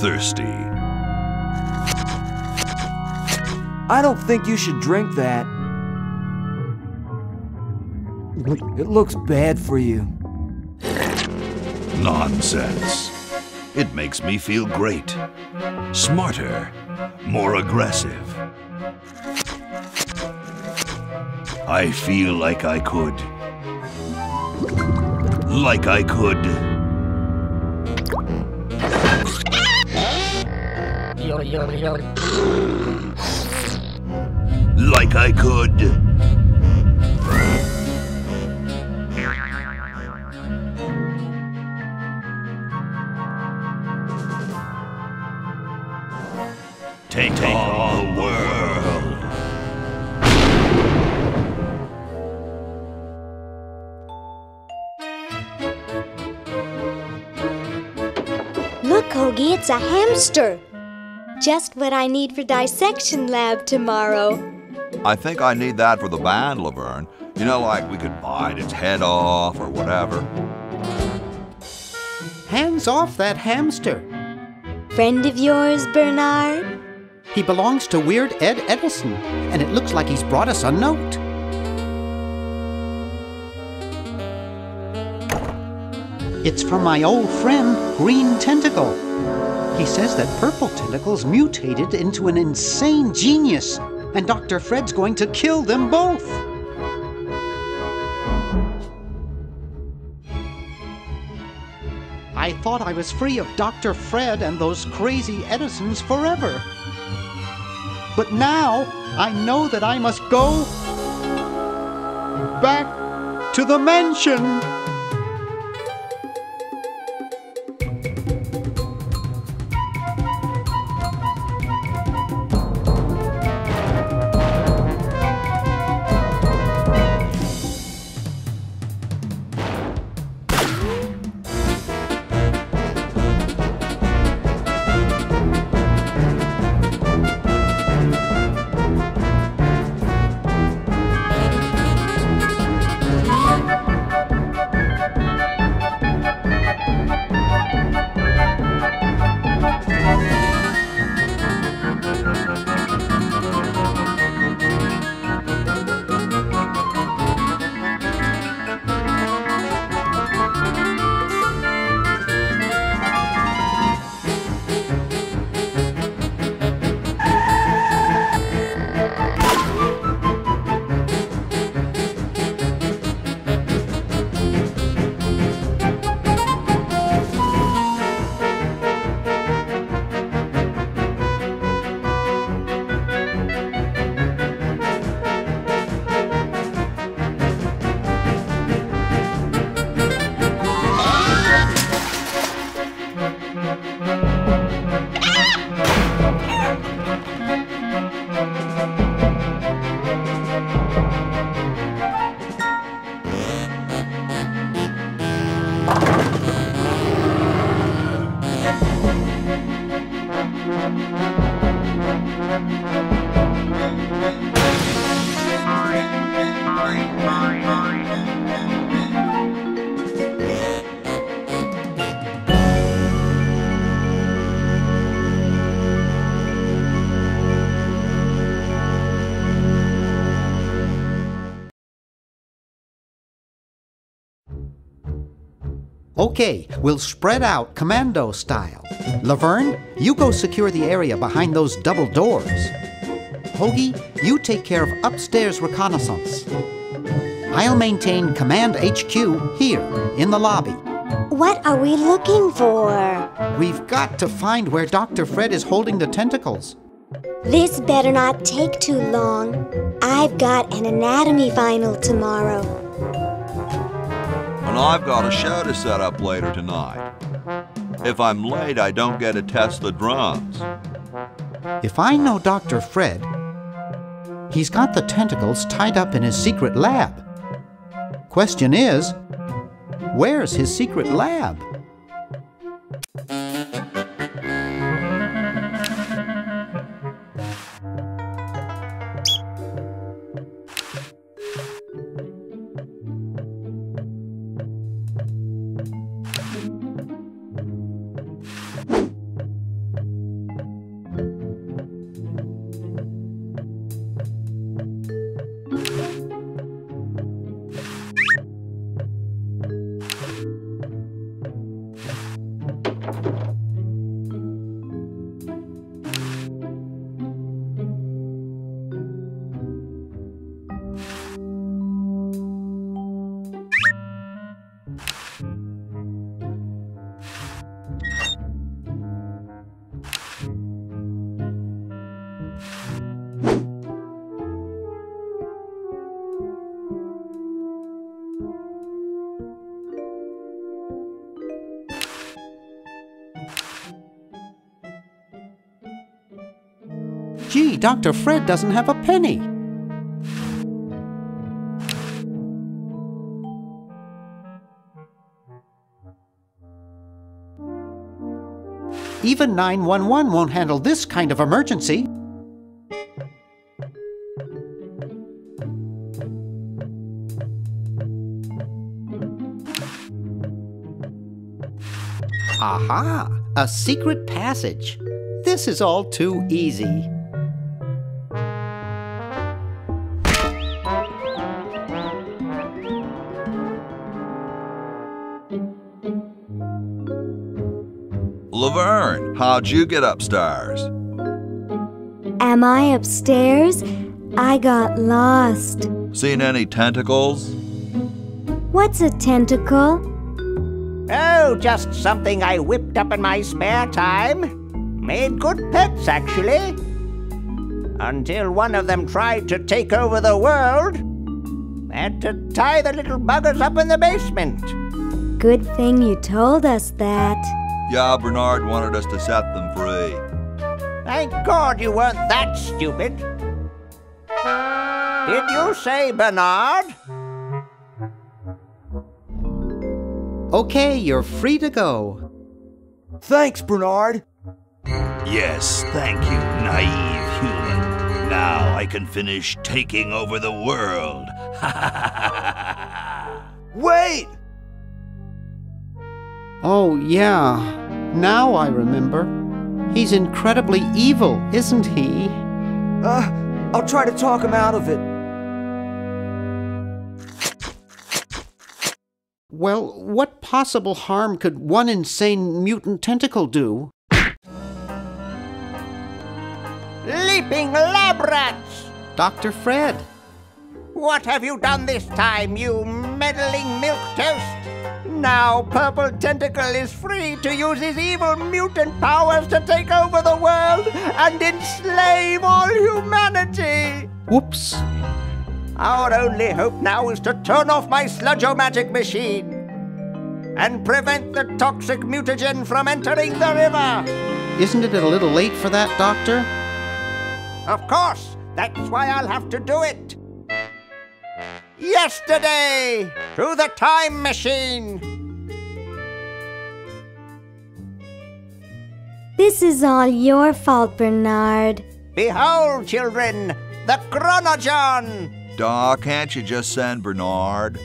thirsty. I don't think you should drink that. It looks bad for you. Nonsense. It makes me feel great. Smarter, more aggressive. I feel like I could. Like I could. Like I could. Take on the world. Look, Hoagie, it's a hamster. Just what I need for dissection lab tomorrow. I think I need that for the band, Laverne. You know, like we could bite its head off or whatever. Hands off that hamster. Friend of yours, Bernard? He belongs to Weird Ed Edison, and it looks like he's brought us a note. It's from my old friend, Green Tentacle. He says that Purple Tentacle's mutated into an insane genius, and Dr. Fred's going to kill them both. I thought I was free of Dr. Fred and those crazy Edisons forever. But now, I know that I must go back to the mansion. Okay, we'll spread out commando style. Laverne, you go secure the area behind those double doors. Hoagie, you take care of upstairs reconnaissance. I'll maintain Command HQ here, in the lobby. What are we looking for? We've got to find where Dr. Fred is holding the tentacles. This better not take too long. I've got an anatomy final tomorrow. And I've got a show to set up later tonight. If I'm late, I don't get to test the drums. If I know Dr. Fred, he's got the tentacles tied up in his secret lab. Question is, where's his secret lab? Dr. Fred doesn't have a penny. Even 911 won't handle this kind of emergency. Aha! A secret passage. This is all too easy. Laverne, how'd you get upstairs? Am I upstairs? I got lost. Seen any tentacles? What's a tentacle? Oh, just something I whipped up in my spare time. Made good pets, actually. Until one of them tried to take over the world. Had to tie the little buggers up in the basement. Good thing you told us that. Yeah, Bernard wanted us to set them free. Thank God you weren't that stupid. Did you say Bernard? Okay, you're free to go. Thanks, Bernard. Yes, thank you, naive human. Now I can finish taking over the world. Wait! Oh, yeah. Now I remember. He's incredibly evil, isn't he? I'll try to talk him out of it. Well, what possible harm could one insane mutant tentacle do? Leaping lab rats! Dr. Fred. What have you done this time, you meddling milquetoast? Now Purple Tentacle is free to use his evil mutant powers to take over the world and enslave all humanity! Whoops. Our only hope now is to turn off my sludge-o-magic machine and prevent the toxic mutagen from entering the river. Isn't it a little late for that, Doctor? Of course, that's why I'll have to do it. Yesterday, through the time machine. This is all your fault, Bernard. Behold, children, the Chronogon. Daw, can't you just send Bernard?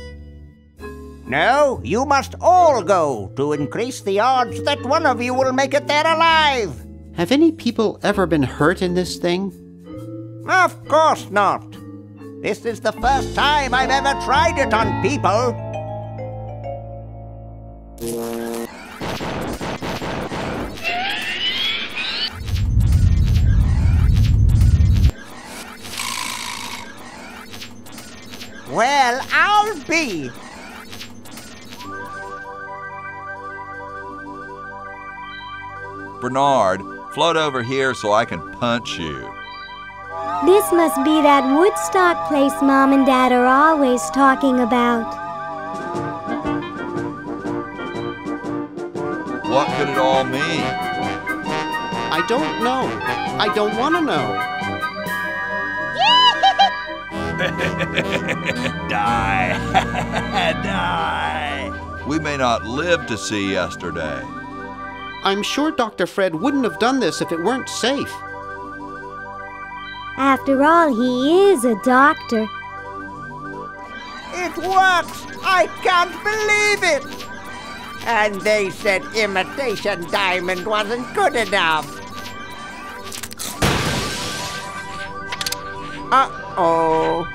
No, you must all go to increase the odds that one of you will make it there alive. Have any people ever been hurt in this thing? Of course not. This is the first time I've ever tried it on people. Well, I'll be. Bernard, float over here so I can punch you. This must be that Woodstock place Mom and Dad are always talking about. What could it all mean? I don't know. I don't want to know. Die. Die. We may not live to see yesterday. I'm sure Dr. Fred wouldn't have done this if it weren't safe. After all, he is a doctor. It works! I can't believe it! And they said imitation diamond wasn't good enough. Uh-oh.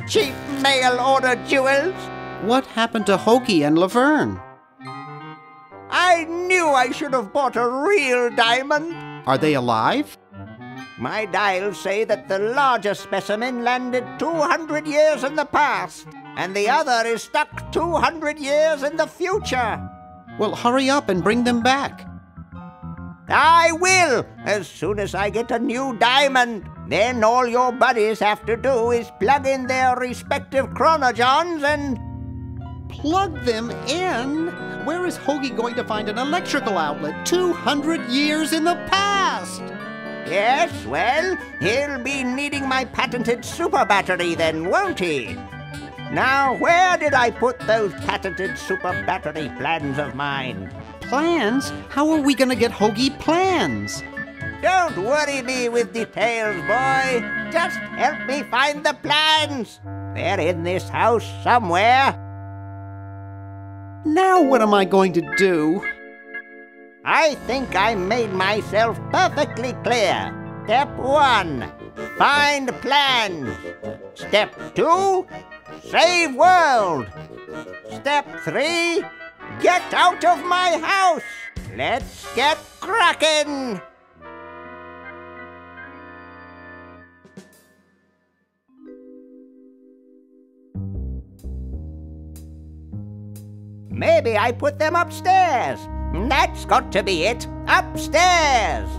Cheap mail-order jewels. What happened to Hoagie and Laverne? I knew I should have bought a real diamond. Are they alive? My dials say that the larger specimen landed 200 years in the past, and the other is stuck 200 years in the future. Well, hurry up and bring them back. I will, as soon as I get a new diamond. Then all your buddies have to do is plug in their respective chronogens and... Plug them in? Where is Hoagie going to find an electrical outlet 200 years in the past? Yes, well, he'll be needing my patented super battery then, won't he? Now, where did I put those patented super battery plans of mine? Plans? How are we going to get Hoagie plans? Don't worry me with details, boy. Just help me find the plans. They're in this house somewhere. Now what am I going to do? I think I made myself perfectly clear. Step 1, find plans. Step 2, save world. Step 3, get out of my house. Let's get cracking. Maybe I put them upstairs. That's got to be it. Upstairs.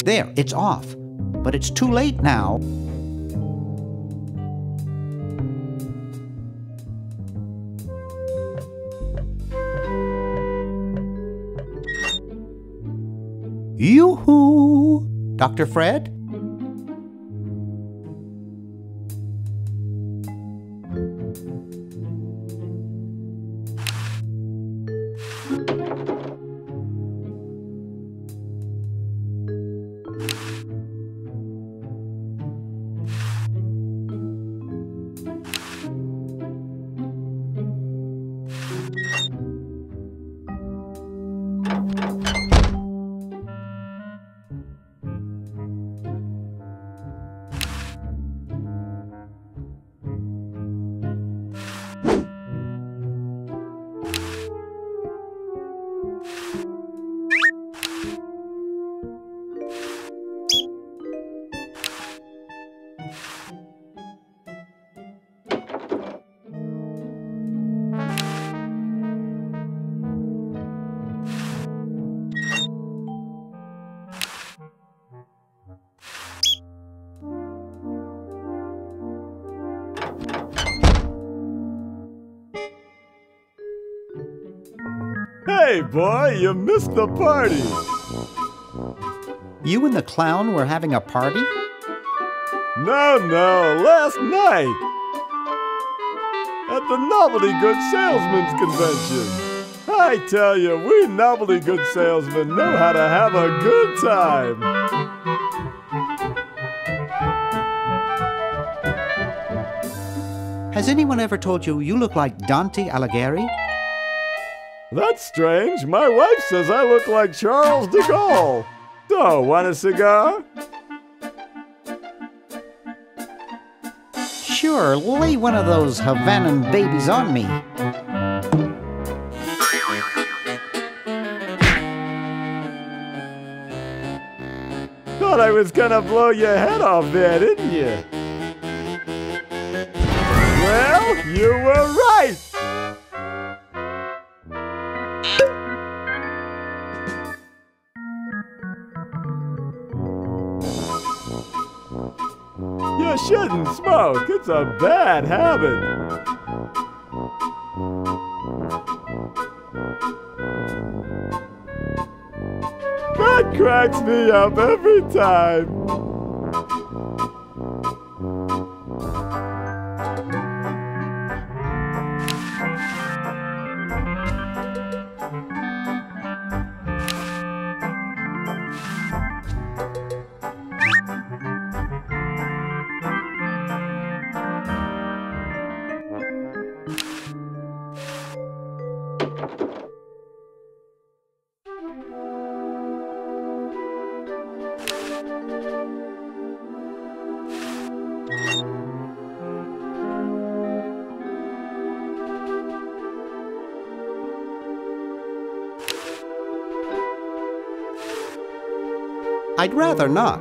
There, it's off. But it's too late now. Yoo-hoo! Dr. Fred? Hey, boy, you missed the party. You and the clown were having a party? No, last night. At the Novelty Good Salesman's Convention. I tell you, we novelty good salesmen know how to have a good time. Has anyone ever told you you look like Dante Alighieri? That's strange. My wife says I look like Charles de Gaulle. So, want a cigar? Sure, lay one of those Havanan babies on me. Thought I was gonna blow your head off there, didn't you? Well, you were right! You shouldn't smoke. It's a bad habit. That cracks me up every time. I'd rather not.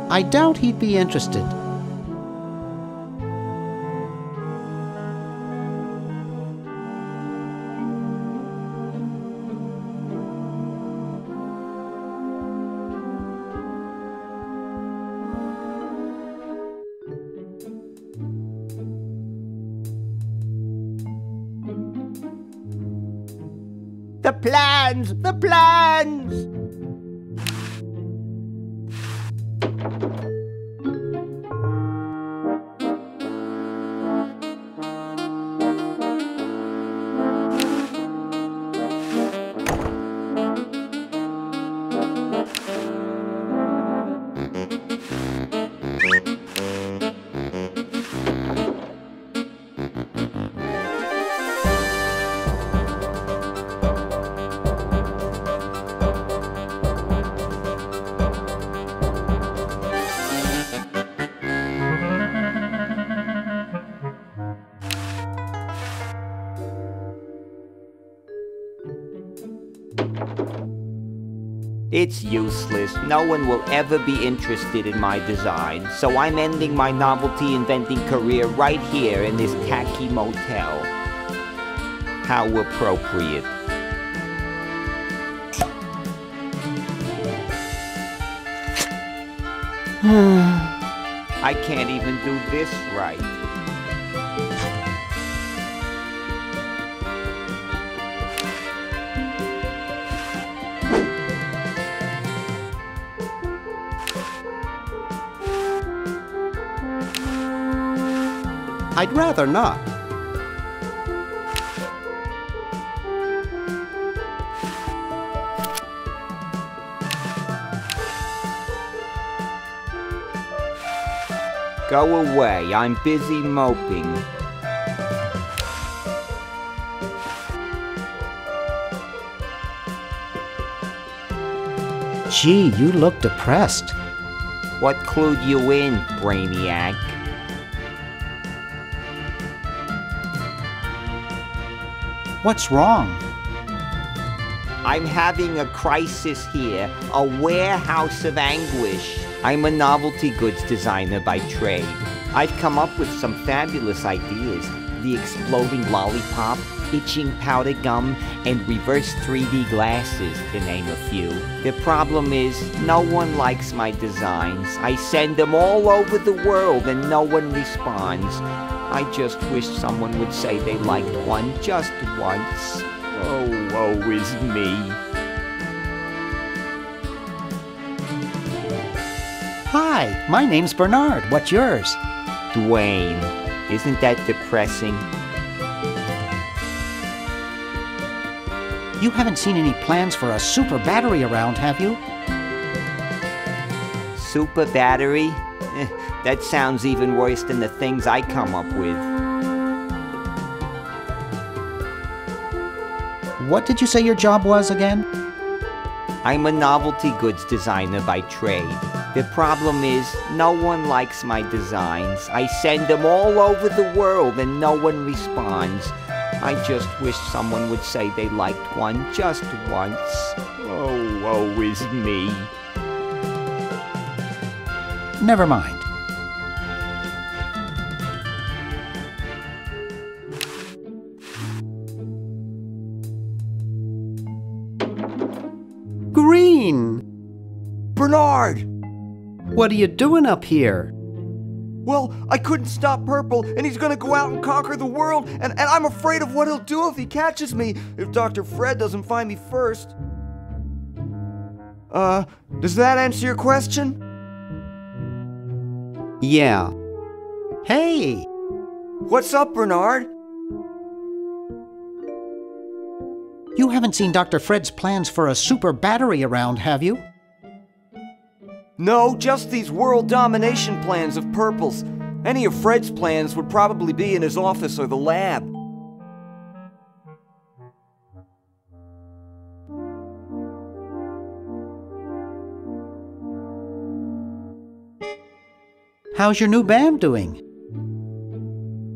I doubt he'd be interested. The plans! The plans! It's useless. No one will ever be interested in my design, so I'm ending my novelty inventing career right here in this tacky motel. How appropriate. I can't even do this right. I'd rather not. Go away, I'm busy moping. Gee, you look depressed. What clued you in, Brainiac? What's wrong? I'm having a crisis here, a warehouse of anguish. I'm a novelty goods designer by trade. I've come up with some fabulous ideas. The exploding lollipop, itching powder gum, and reverse 3D glasses, to name a few. The problem is, no one likes my designs. I send them all over the world and no one responds. I just wish someone would say they liked one just once. Oh, woe is me. Hi, my name's Bernard. What's yours? Dwayne. Isn't that depressing? You haven't seen any plans for a super battery around, have you? Super battery? That sounds even worse than the things I come up with. What did you say your job was again? I'm a novelty goods designer by trade. The problem is, no one likes my designs. I send them all over the world and no one responds. I just wish someone would say they liked one just once. Oh, woe is me. Never mind. Green! Bernard! What are you doing up here? Well, I couldn't stop Purple, and he's gonna go out and conquer the world, and I'm afraid of what he'll do if he catches me, if Dr. Fred doesn't find me first. Does that answer your question? Yeah. Hey! What's up, Bernard? You haven't seen Dr. Fred's plans for a super battery around, have you? No, just these world domination plans of Purple's. Any of Fred's plans would probably be in his office or the lab. How's your new band doing?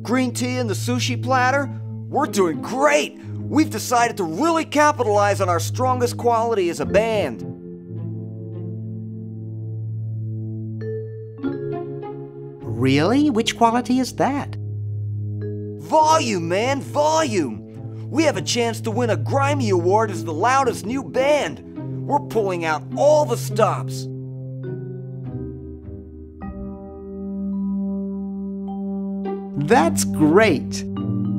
Green tea and the sushi platter? We're doing great! We've decided to really capitalize on our strongest quality as a band. Really? Which quality is that? Volume, man, volume! We have a chance to win a Grimy Award as the loudest new band. We're pulling out all the stops. That's great!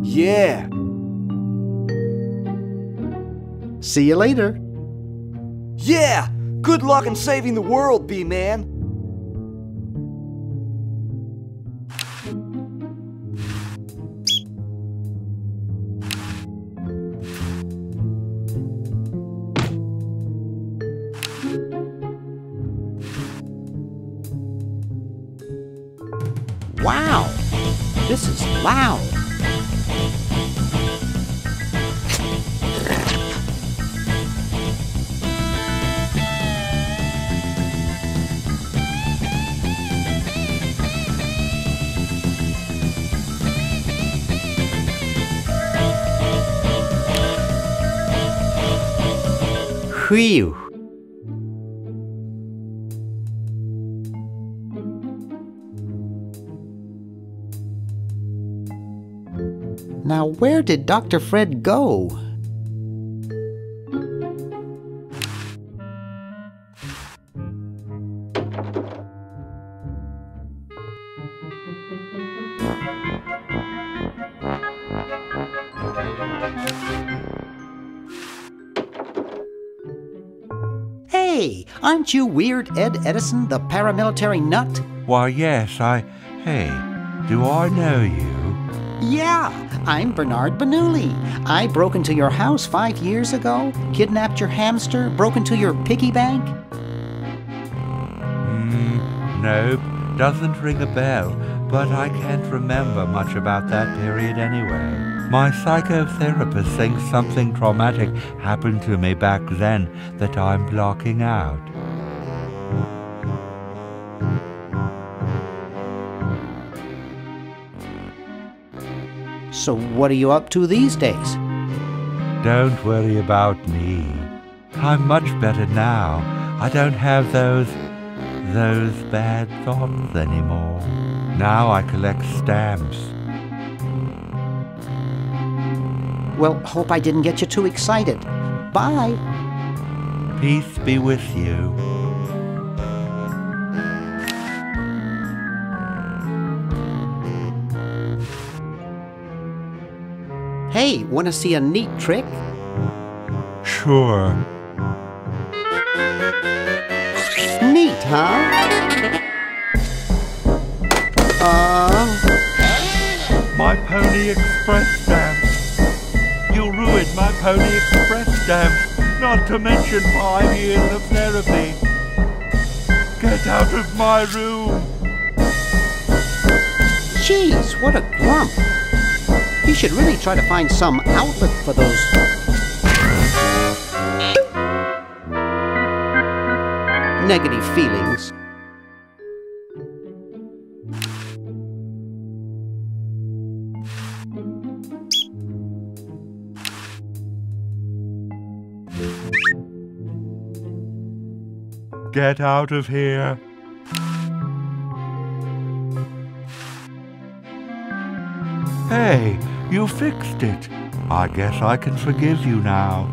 Yeah. See you later. Yeah! Good luck in saving the world, B-Man. Wow! This is loud. Whew. Now, where did Dr. Fred go? Hey, aren't you Weird Ed Edison, the paramilitary nut? Why, yes, Hey, do I know you? Yeah, I'm Bernard Bernoulli. I broke into your house 5 years ago, kidnapped your hamster, broke into your piggy bank. Nope, doesn't ring a bell, but I can't remember much about that period anyway. My psychotherapist thinks something traumatic happened to me back then that I'm blocking out. So what are you up to these days? Don't worry about me. I'm much better now. I don't have those bad thoughts anymore. Now I collect stamps. Well, hope I didn't get you too excited. Bye. Peace be with you. Hey, wanna see a neat trick? Sure. Neat, huh? My Pony Express stamps. You ruined my Pony Express stamps, not to mention 5 years of therapy. Get out of my room. Jeez, what a grump. You should really try to find some outlet for those negative feelings. Get out of here. Hey, you fixed it. I guess I can forgive you now.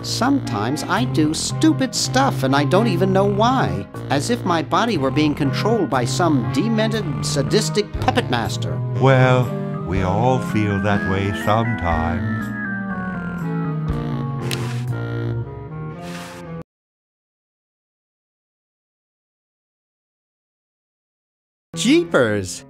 Sometimes I do stupid stuff and I don't even know why. As if my body were being controlled by some demented, sadistic puppet master. Well, we all feel that way sometimes. Jeepers!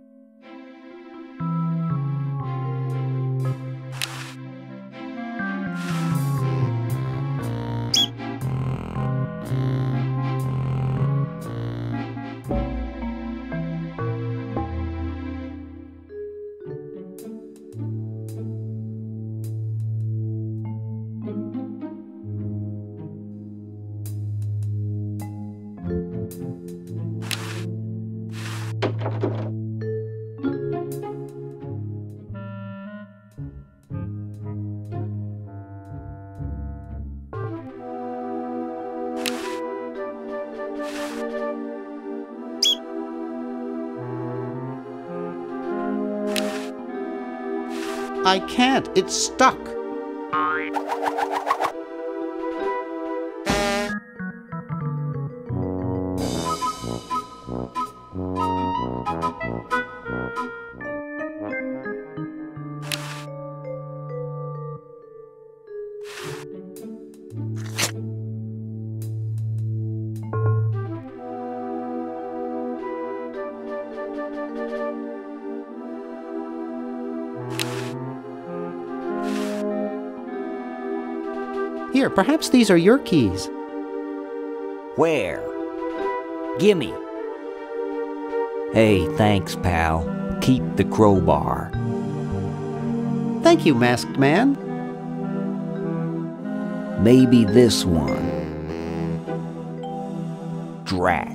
I can't. It's stuck. Here, perhaps these are your keys. Where? Gimme. Hey, thanks, pal. Keep the crowbar. Thank you, Masked Man. Maybe this one. Drat.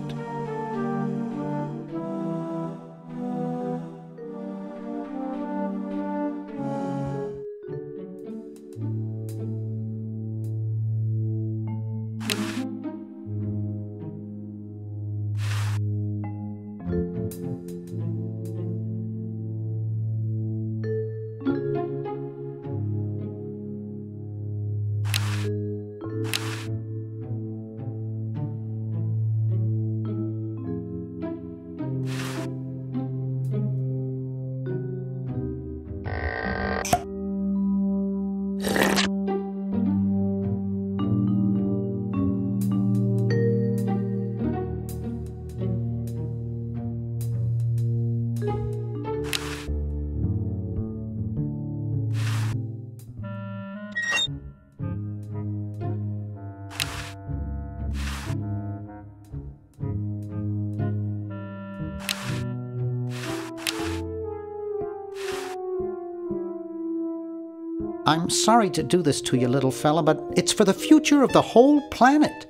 I'm sorry to do this to you, little fella, but it's for the future of the whole planet.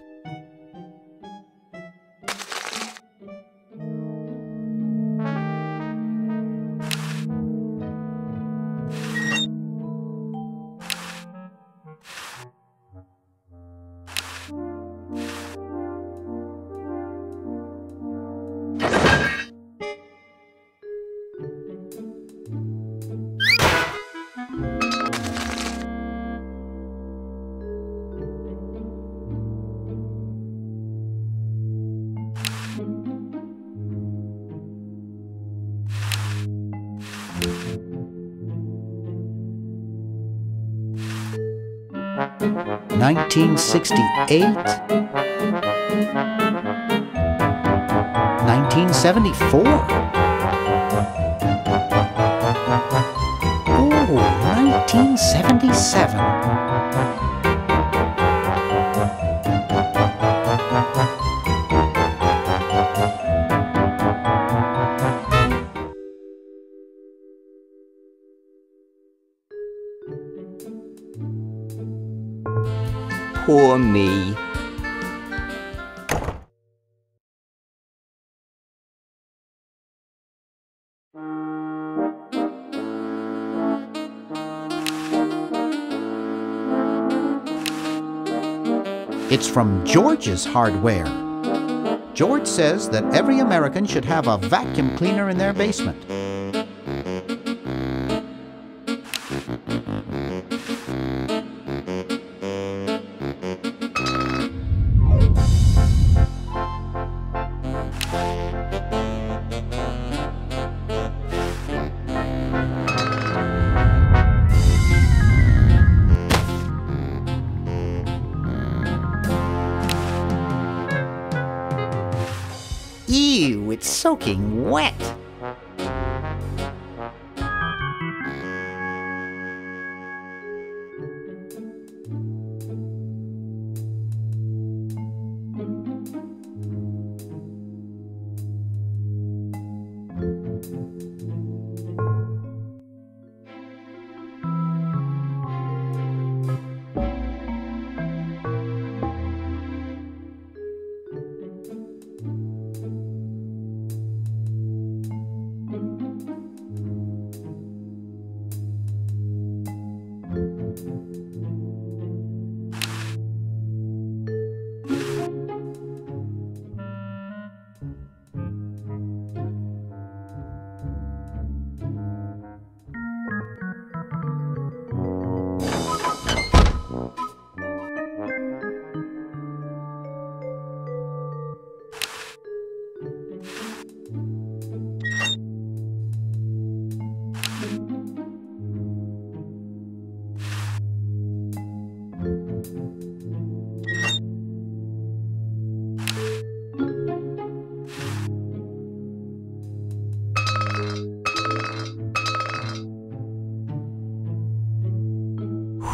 (1968), 1974. Oh, 1977. Poor me. It's from George's Hardware. George says that every American should have a vacuum cleaner in their basement. Ew, it's soaking wet.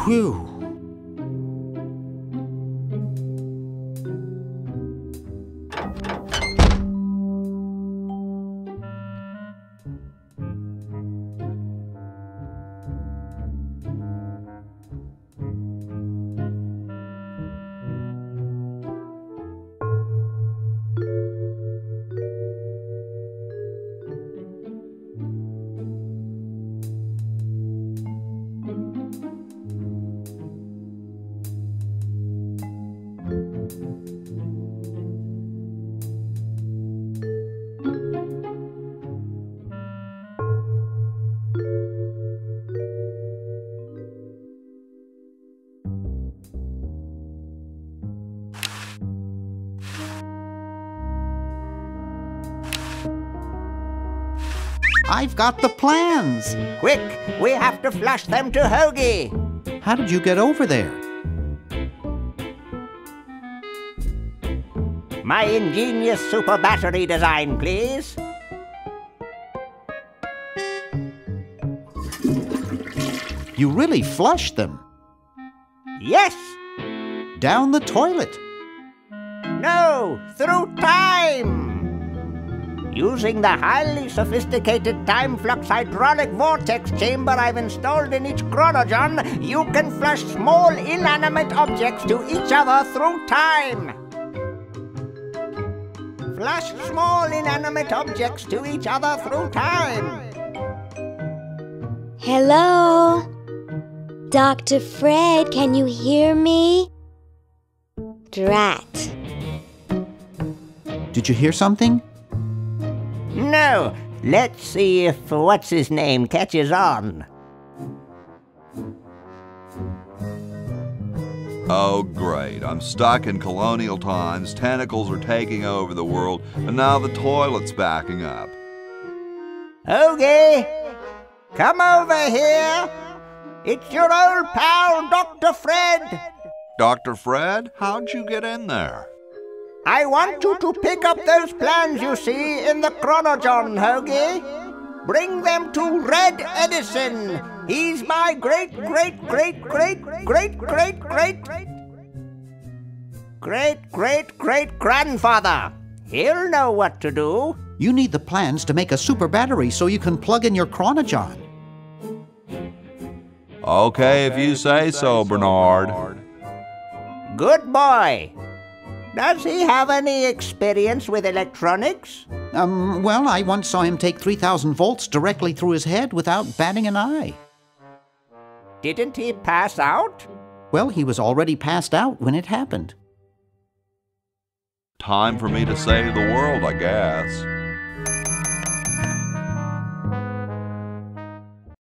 Whew. I've got the plans. Quick, we have to flush them to Hoagie. How did you get over there? My ingenious super battery design, please. You really flushed them. Yes. Down the toilet. No, through time. Using the highly sophisticated time flux hydraulic vortex chamber I've installed in each chronogon, you can flush small inanimate objects to each other through time. Flush small inanimate objects to each other through time. Hello? Dr. Fred, can you hear me? Drat. Did you hear something? No. Let's see if what's-his-name catches on. Oh, great. I'm stuck in colonial times, tentacles are taking over the world, and now the toilet's backing up. Hoagie, come over here. It's your old pal, Dr. Fred. Dr. Fred, how'd you get in there? I want you to pick up those plans you see in the chronogon, Hoagie. Bring them to Red Edison. He's my great-great-great-great-great-great-great-great-grandfather. He'll know what to do. You need the plans to make a super battery so you can plug in your chronogon. Okay, if you say so, Bernard. Good boy. Does he have any experience with electronics? Well, I once saw him take 3,000 volts directly through his head without batting an eye. Didn't he pass out? Well, he was already passed out when it happened. Time for me to save the world, I guess.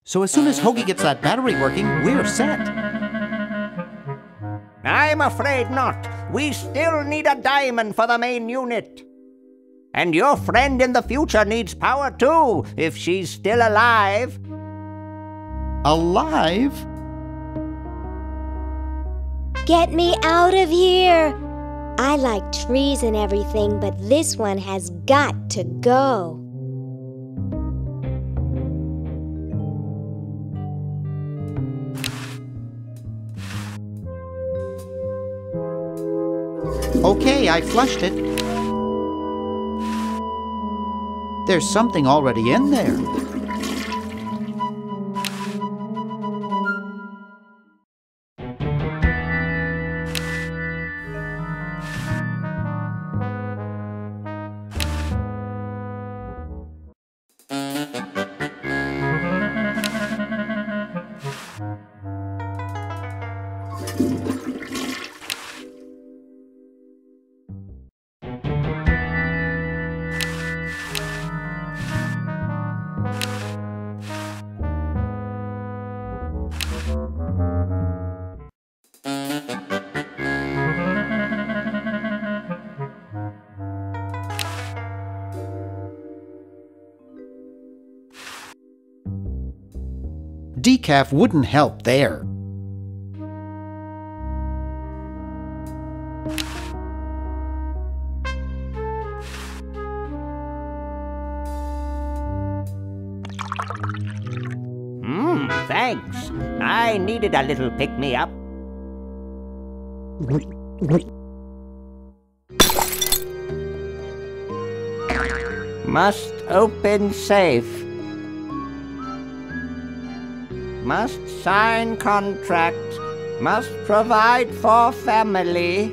So as soon as Hoagie gets that battery working, we're set. I'm afraid not. We still need a diamond for the main unit. And your friend in the future needs power too, if she's still alive. Alive? Get me out of here! I like trees and everything, but this one has got to go. Okay, I flushed it. There's something already in there. Decaf wouldn't help there. Thanks. I needed a little pick-me-up. Must open safe. Must sign contract. Must provide for family.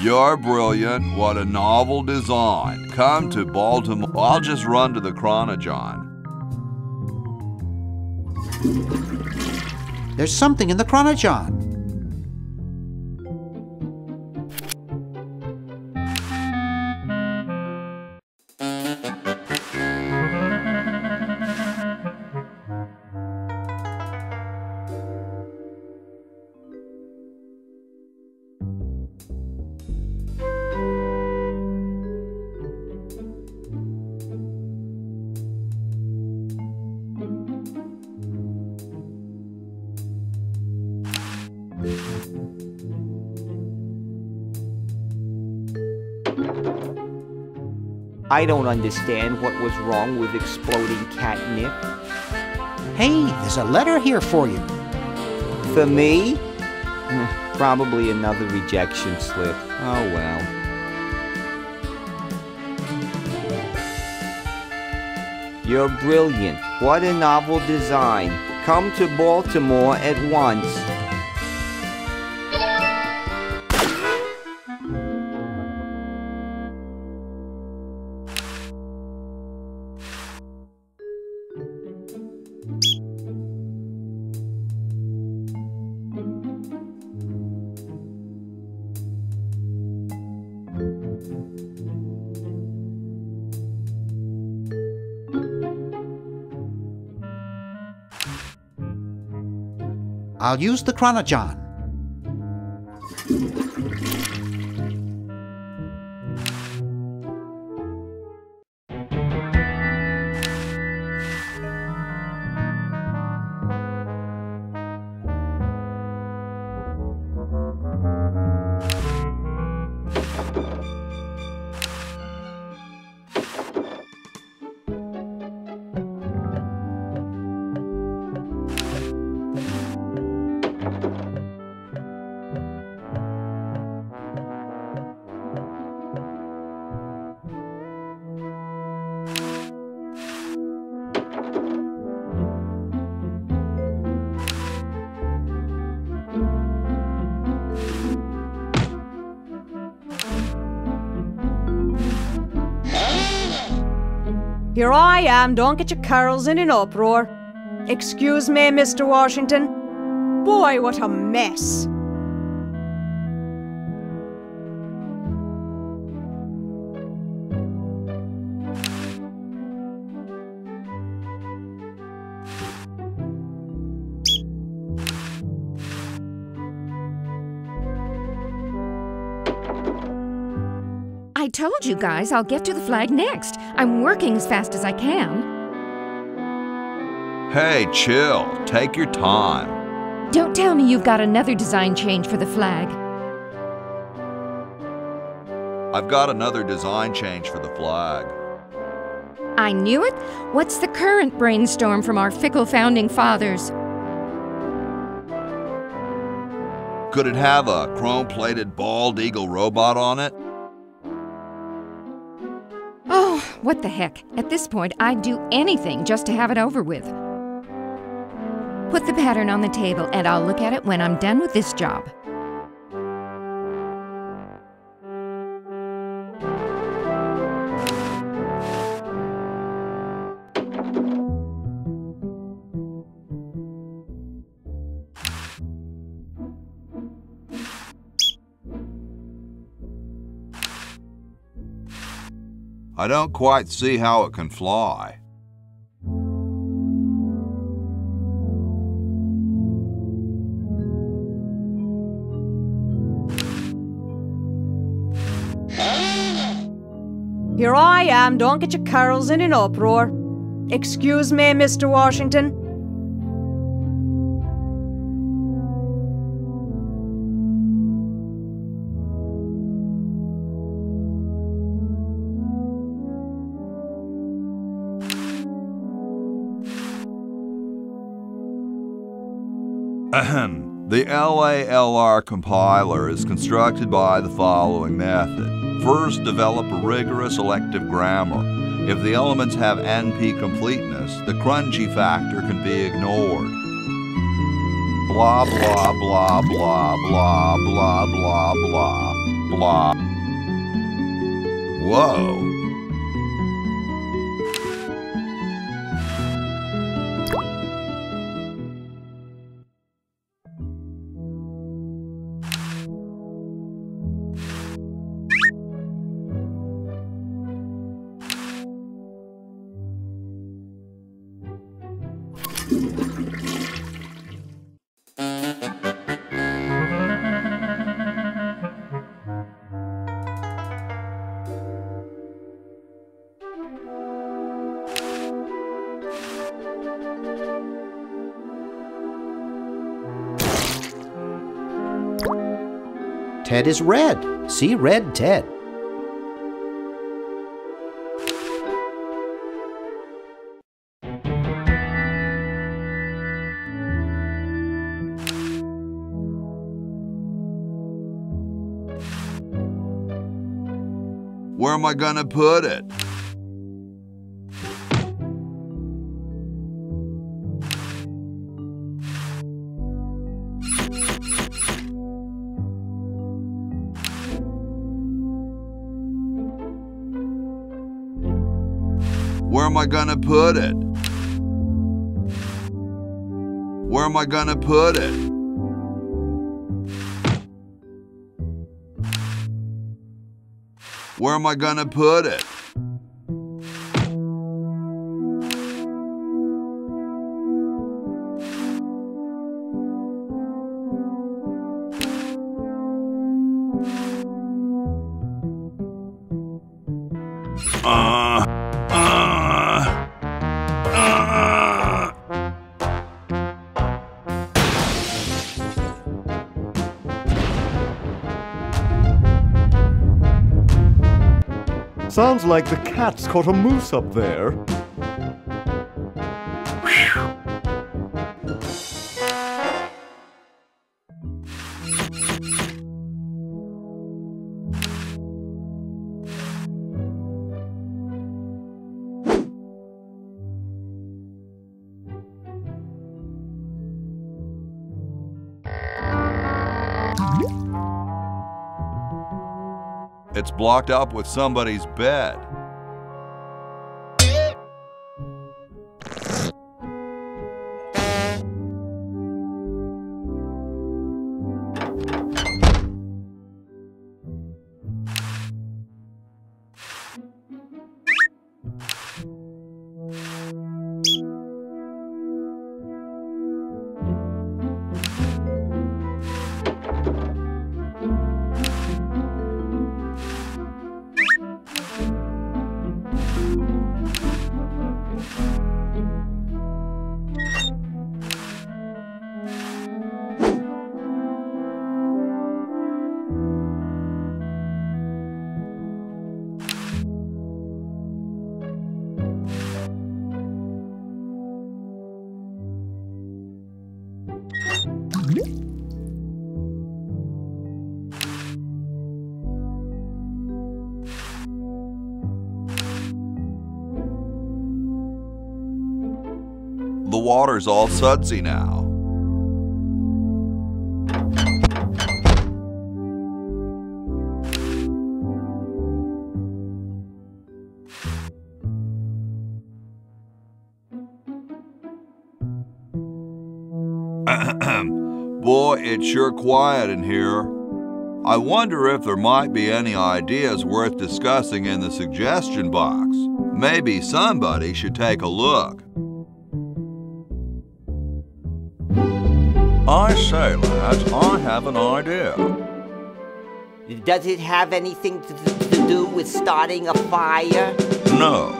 You're brilliant. What a novel design. Come to Baltimore. I'll just run to the Chronogon. There's something in the Chronogon. I don't understand what was wrong with exploding catnip. Hey, there's a letter here for you. For me? Probably another rejection slip. Oh well. You're brilliant. What a novel design. Come to Baltimore at once. I'll use the Chronogon. Here I am, don't get your curls in an uproar. Excuse me, Mr. Washington. Boy, what a mess. I told you guys I'll get to the flag next. I'm working as fast as I can. Hey, chill. Take your time. Don't tell me you've got another design change for the flag. I've got another design change for the flag. I knew it. What's the current brainstorm from our fickle founding fathers? Could it have a chrome-plated bald eagle robot on it? Oh, what the heck. At this point, I'd do anything just to have it over with. Put the pattern on the table and I'll look at it when I'm done with this job. I don't quite see how it can fly. Here I am, don't get your curls in an uproar. Excuse me, Mr. Washington. The LALR compiler is constructed by the following method. First, develop a rigorous elective grammar. If the elements have NP completeness, the crunchy factor can be ignored. Blah, blah, blah, blah, blah, blah, blah, blah, blah. Whoa. Ted is red. See red Ted. Where am I gonna put it? Where am I gonna put it? Where am I gonna put it? Where am I gonna put it? Sounds like the cat's caught a moose up there. It's blocked up with somebody's bed. The water's all sudsy now. Boy, it's sure quiet in here. I wonder if there might be any ideas worth discussing in the suggestion box. Maybe somebody should take a look. I say, lads, I have an idea. Does it have anything to do with starting a fire? No.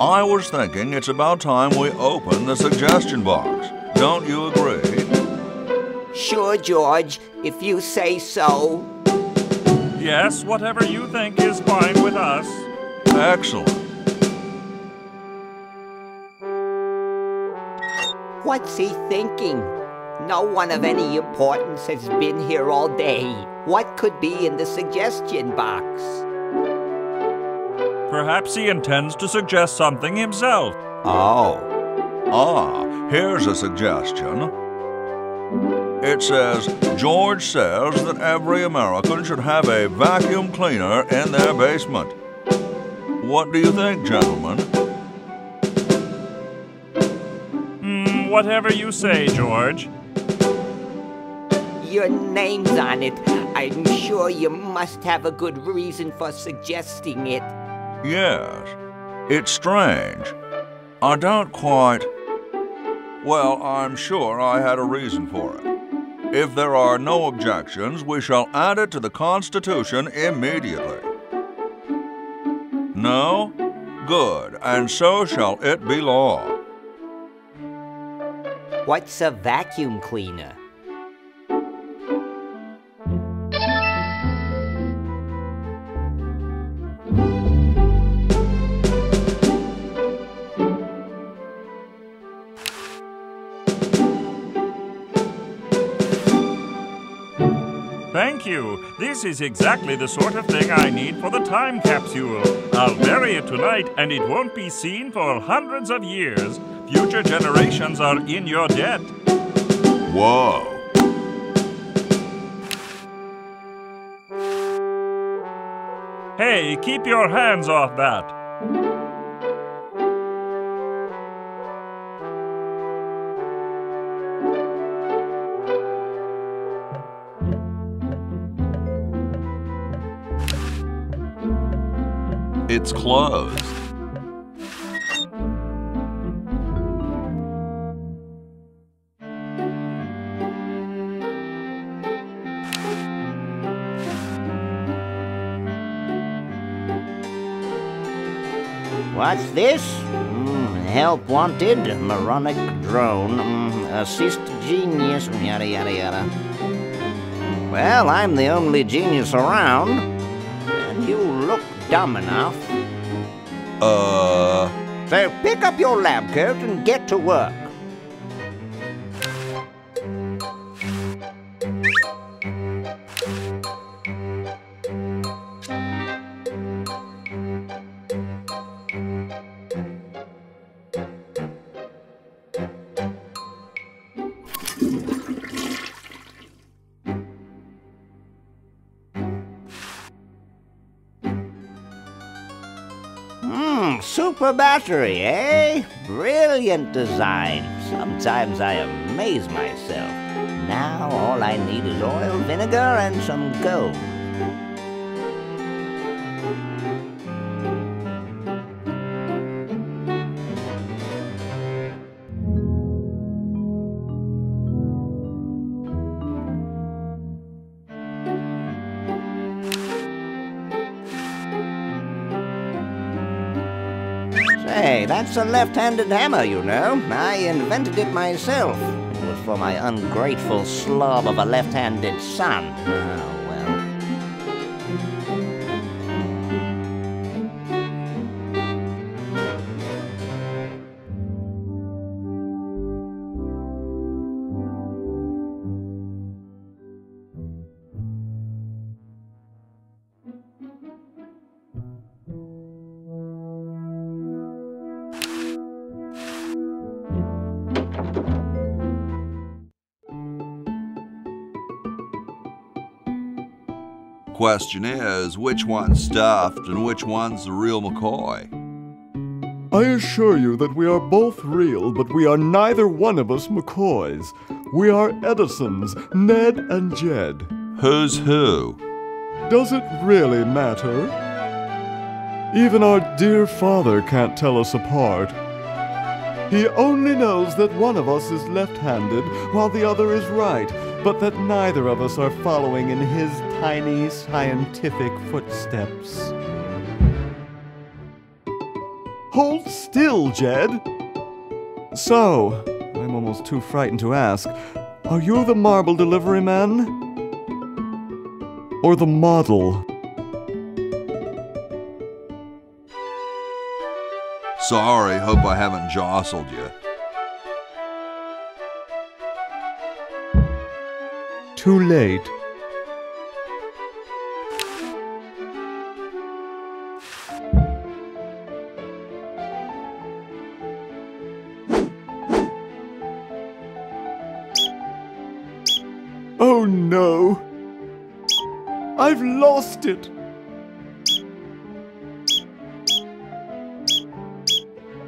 I was thinking it's about time we open the suggestion box. Don't you agree? Sure, George, if you say so. Yes, whatever you think is fine with us. Excellent. What's he thinking? No one of any importance has been here all day. What could be in the suggestion box? Perhaps he intends to suggest something himself. Oh. Here's a suggestion. It says, George says that every American should have a vacuum cleaner in their basement. What do you think, gentlemen? Whatever you say, George. Your name's on it. I'm sure you must have a good reason for suggesting it. Yes. It's strange. I don't quite... Well, I'm sure I had a reason for it. If there are no objections, we shall add it to the Constitution immediately. No? Good, and so shall it be law. What's a vacuum cleaner? Thank you. This is exactly the sort of thing I need for the time capsule. I'll bury it tonight, and it won't be seen for hundreds of years. Future generations are in your debt. Whoa. Hey, keep your hands off that. It's closed. What's this? Help wanted, moronic drone, assist genius, yada yada yada. Well, I'm the only genius around, and you look dumb enough. So pick up your lab coat and get to work. Super battery, eh? Brilliant design. Sometimes I amaze myself. Now all I need is oil, vinegar, and some gold. Hey, that's a left-handed hammer, you know. I invented it myself. It was for my ungrateful slob of a left-handed son. Oh, well. Question is, which one's stuffed and which one's the real McCoy? I assure you that we are both real, but we are neither one of us McCoys. We are Edisons, Ned and Jed. Who's who? Does it really matter? Even our dear father can't tell us apart. He only knows that one of us is left-handed while the other is right, but that neither of us are following in his tiny scientific footsteps. Hold still, Jed. So, I'm almost too frightened to ask, are you the marble delivery man? Or the model? Sorry, hope I haven't jostled you. Too late. Oh no! I've lost it!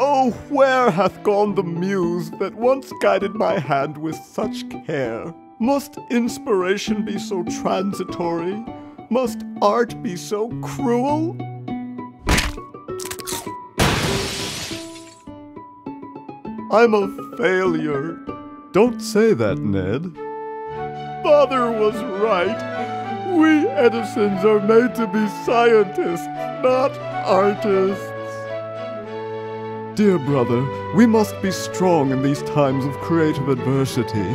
Oh, where hath gone the muse that once guided my hand with such care? Must inspiration be so transitory? Must art be so cruel? I'm a failure. Don't say that, Ned. Father was right. We Edisons are made to be scientists, not artists. Dear brother, we must be strong in these times of creative adversity.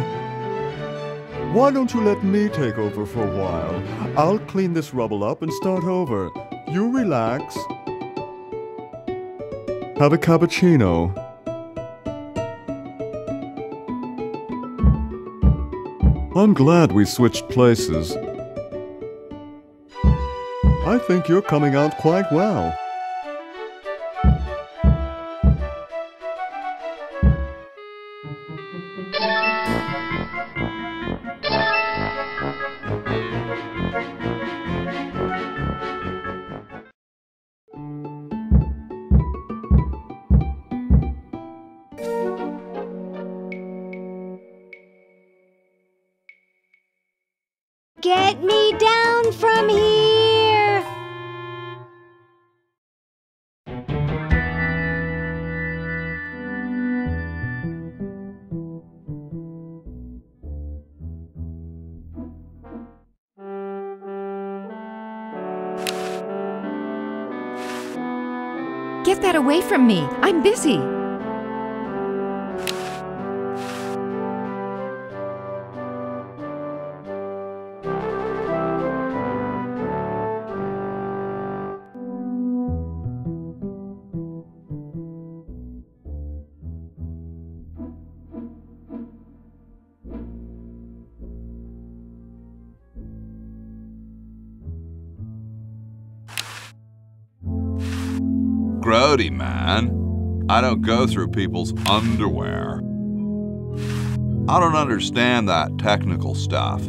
Why don't you let me take over for a while? I'll clean this rubble up and start over. You relax. Have a cappuccino. I'm glad we switched places. I think you're coming out quite well. Get me down from here! Get that away from me. I'm busy. Grody, man. I don't go through people's underwear. I don't understand that technical stuff.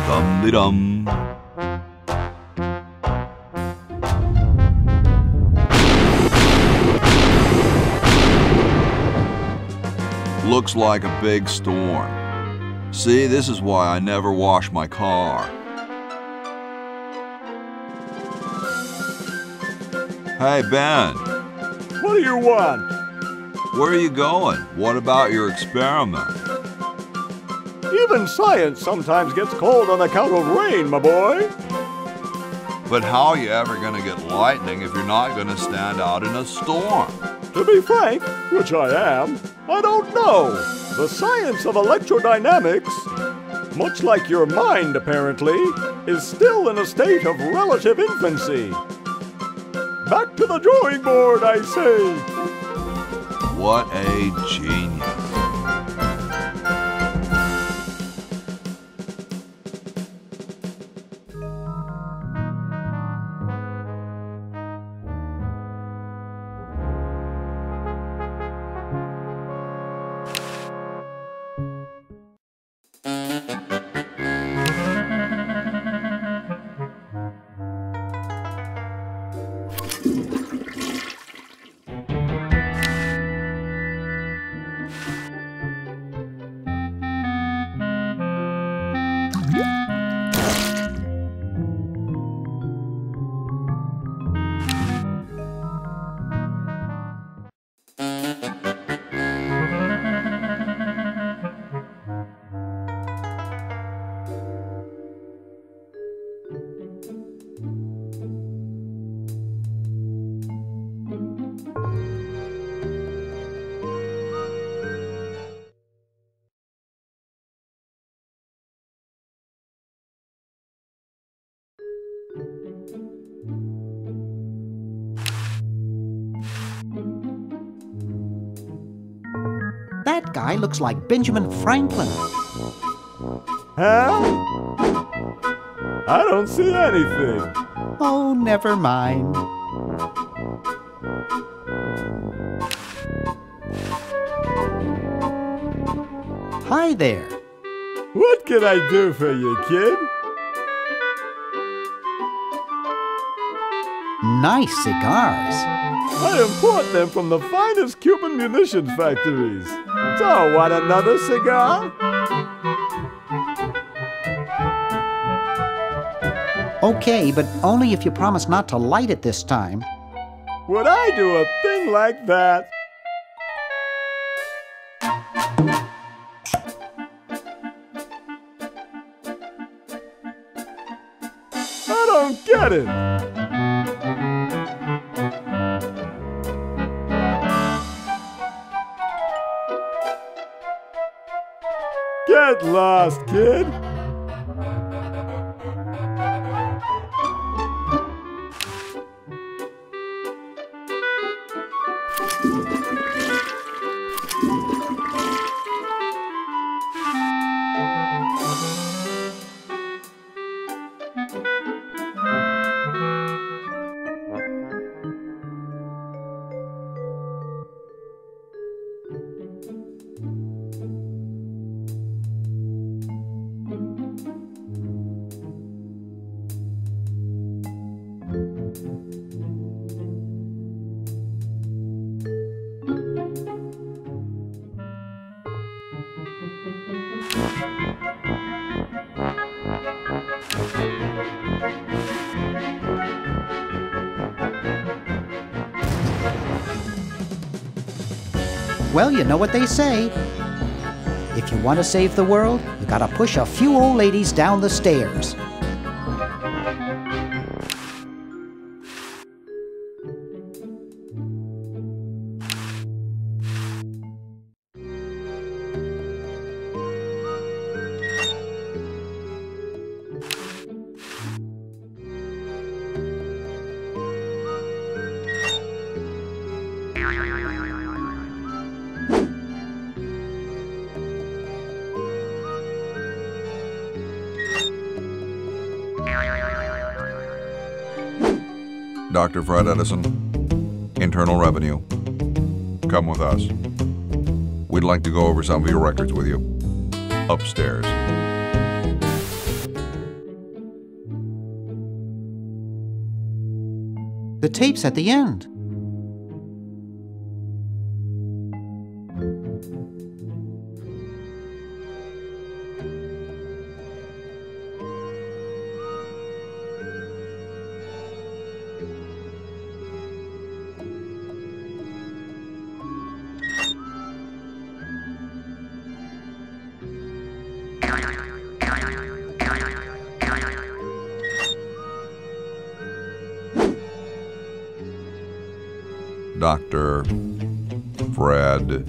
Dum-de-dum. Looks like a big storm. See, this is why I never wash my car. Hey, Ben. What do you want? Where are you going? What about your experiment? Even science sometimes gets cold on account of rain, my boy. But how are you ever going to get lightning if you're not going to stand out in a storm? To be frank, which I am, I don't know. The science of electrodynamics, much like your mind apparently, is still in a state of relative infancy. Back to the drawing board, I say. What a genius. That guy looks like Benjamin Franklin. Huh? I don't see anything. Oh, never mind. Hi there. What can I do for you, kid? Nice cigars. I import them from the finest Cuban munitions factories. So, want another cigar? Okay, but only if you promise not to light it this time. Would I do a thing like that? I don't get it. Get lost, kid. Well, you know what they say. If you want to save the world, you gotta push a few old ladies down the stairs. Dr. Fred Edison, Internal Revenue. Come with us. We'd like to go over some of your records with you. Upstairs. The tape's at the end. Dr. Fred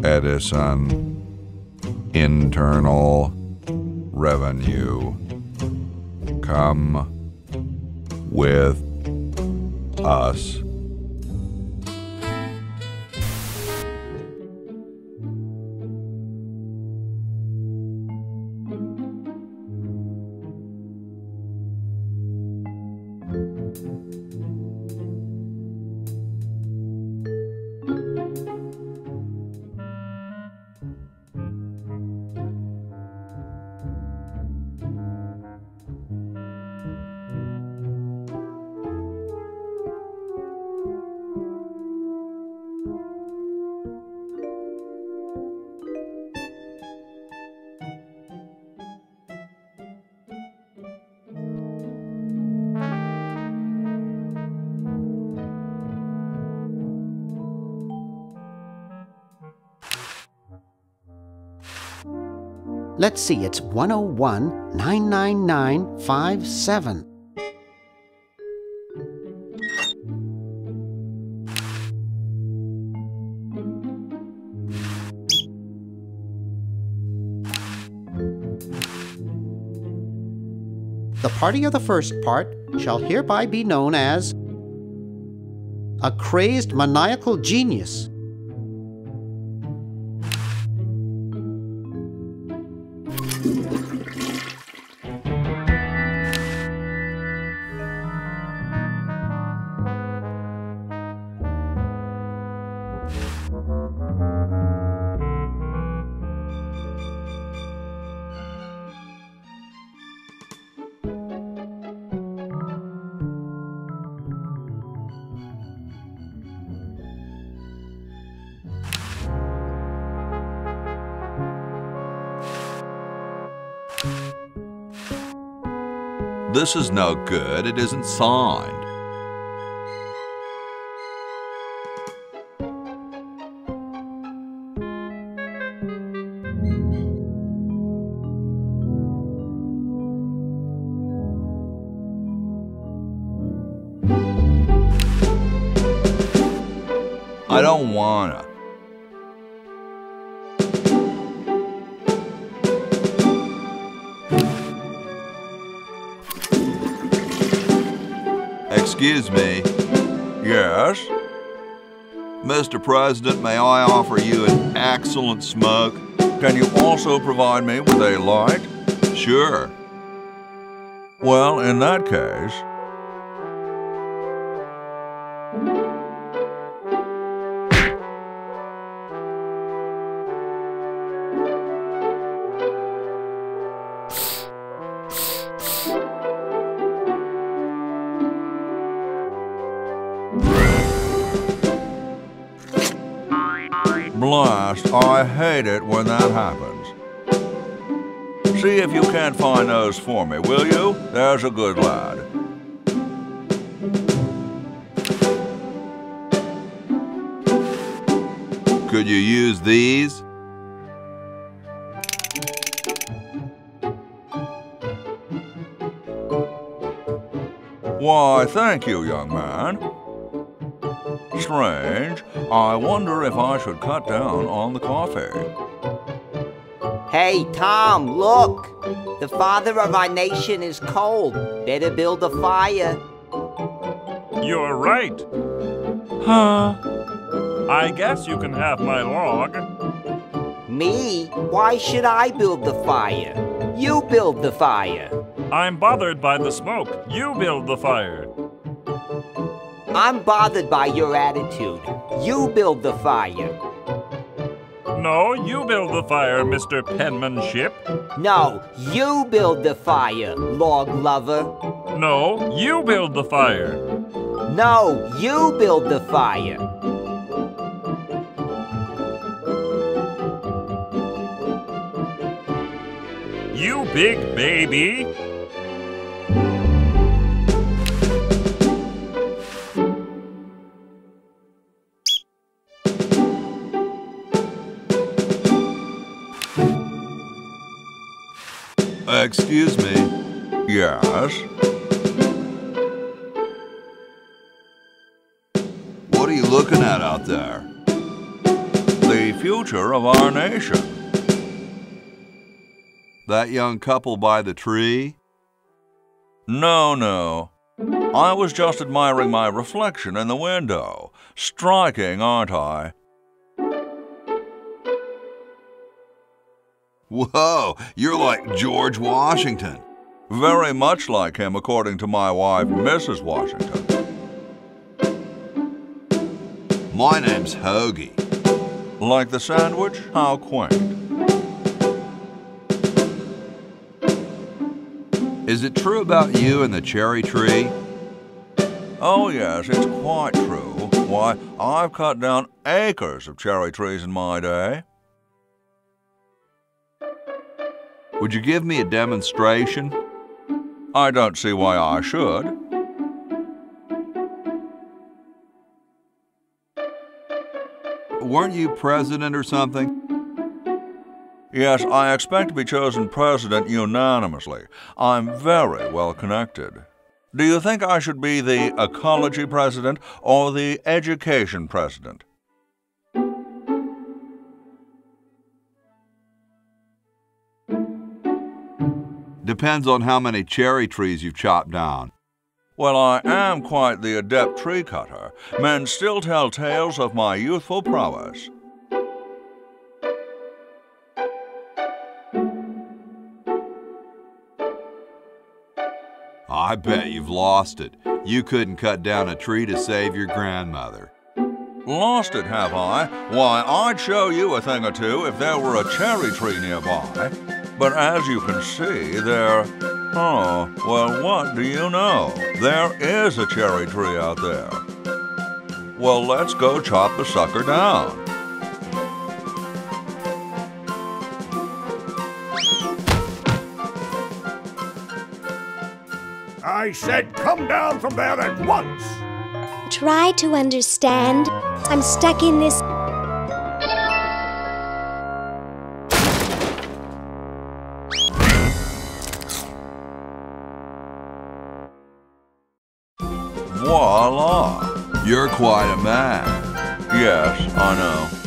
Edison, internal revenue. Come with us. Let's see, it's 101-99957. The party of the first part shall hereby be known as a crazed maniacal genius. This is no good. It isn't signed. I don't wanna. Excuse me. Yes? Mr. President, may I offer you an excellent smoke? Can you also provide me with a light? Sure. Well, in that case... Blast, I hate it when that happens. See if you can't find those for me, will you? There's a good lad. Could you use these? Why, thank you, young man. Strange. I wonder if I should cut down on the coffee. Hey, Tom, look! The father of our nation is cold. Better build a fire. You're right. Huh? I guess you can have my log. Me? Why should I build the fire? You build the fire. I'm bothered by the smoke. You build the fire. I'm bothered by your attitude. You build the fire. No, you build the fire, Mr. Penmanship. No, you build the fire, log lover. No, you build the fire. No, you build the fire. You big baby. Excuse me. Yes? What are you looking at out there? The future of our nation. That young couple by the tree? No. I was just admiring my reflection in the window. Striking, aren't I? Whoa, you're like George Washington. Very much like him, according to my wife, Mrs. Washington. My name's Hoagie. Like the sandwich? How quaint. Is it true about you and the cherry tree? Oh yes, it's quite true. Why, I've cut down acres of cherry trees in my day. Would you give me a demonstration? I don't see why I should. Weren't you president or something? Yes, I expect to be chosen president unanimously. I'm very well connected. Do you think I should be the ecology president or the education president? Depends on how many cherry trees you've chopped down. Well, I am quite the adept tree cutter. Men still tell tales of my youthful prowess. I bet you've lost it. You couldn't cut down a tree to save your grandmother. Lost it, have I? Why, I'd show you a thing or two if there were a cherry tree nearby. But as you can see, oh, well, what do you know? There is a cherry tree out there. Well, let's go chop the sucker down. I said come down from there at once! Try to understand. I'm stuck in this... Voila! You're quite a man. Yes, I know.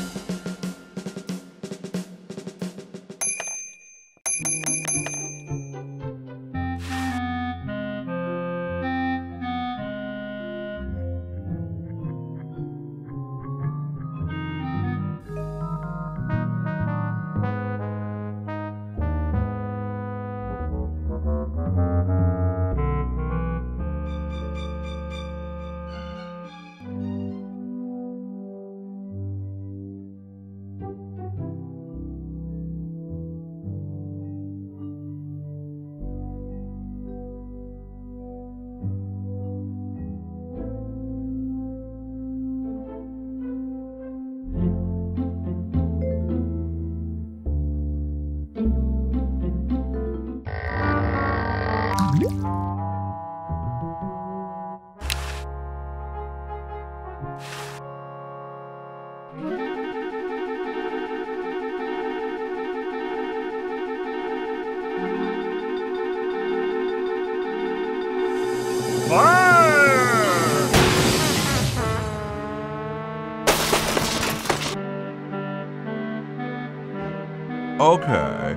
Okay,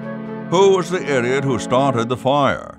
who was the idiot who started the fire?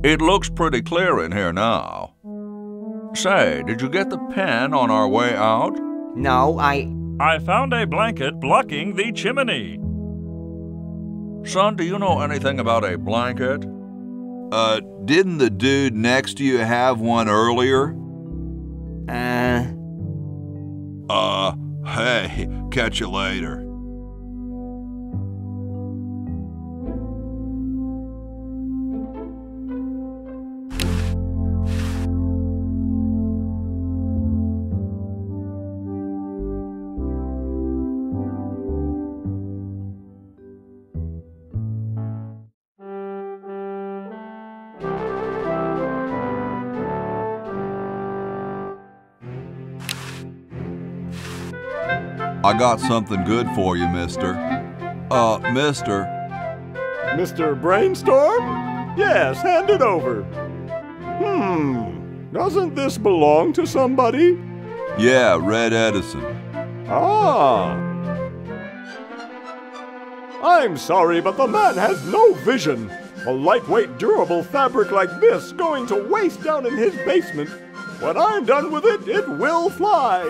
It looks pretty clear in here now. Say, did you get the pen on our way out? No, I found a blanket blocking the chimney. Son, do you know anything about a blanket? Didn't the dude next to you have one earlier? Hey, catch you later. I got something good for you, mister. Mister. Mr. Brainstorm? Yes, hand it over. Doesn't this belong to somebody? Yeah, Red Edison. Ah. I'm sorry, but the man has no vision. A lightweight, durable fabric like this going to waste down in his basement. When I'm done with it, it will fly.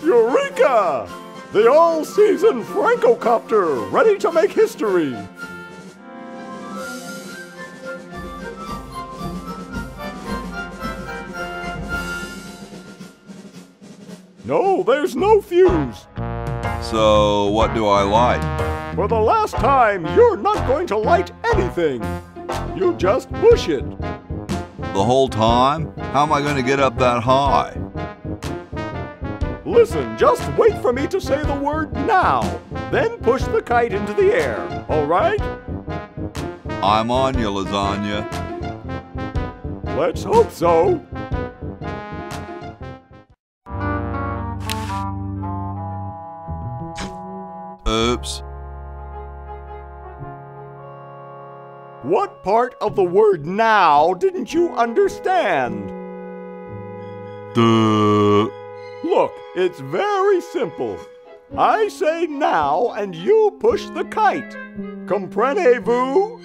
Eureka! The all-season Francocopter, ready to make history. No, there's no fuse. So, what do I light? For the last time, you're not going to light anything. You just push it. The whole time? How am I going to get up that high? Listen, just wait for me to say the word now. Then push the kite into the air, all right? I'm on you, Lasagna. Let's hope so. Oops. What part of the word now didn't you understand? Duh. Look, it's very simple. I say now and you push the kite. Comprenez-vous?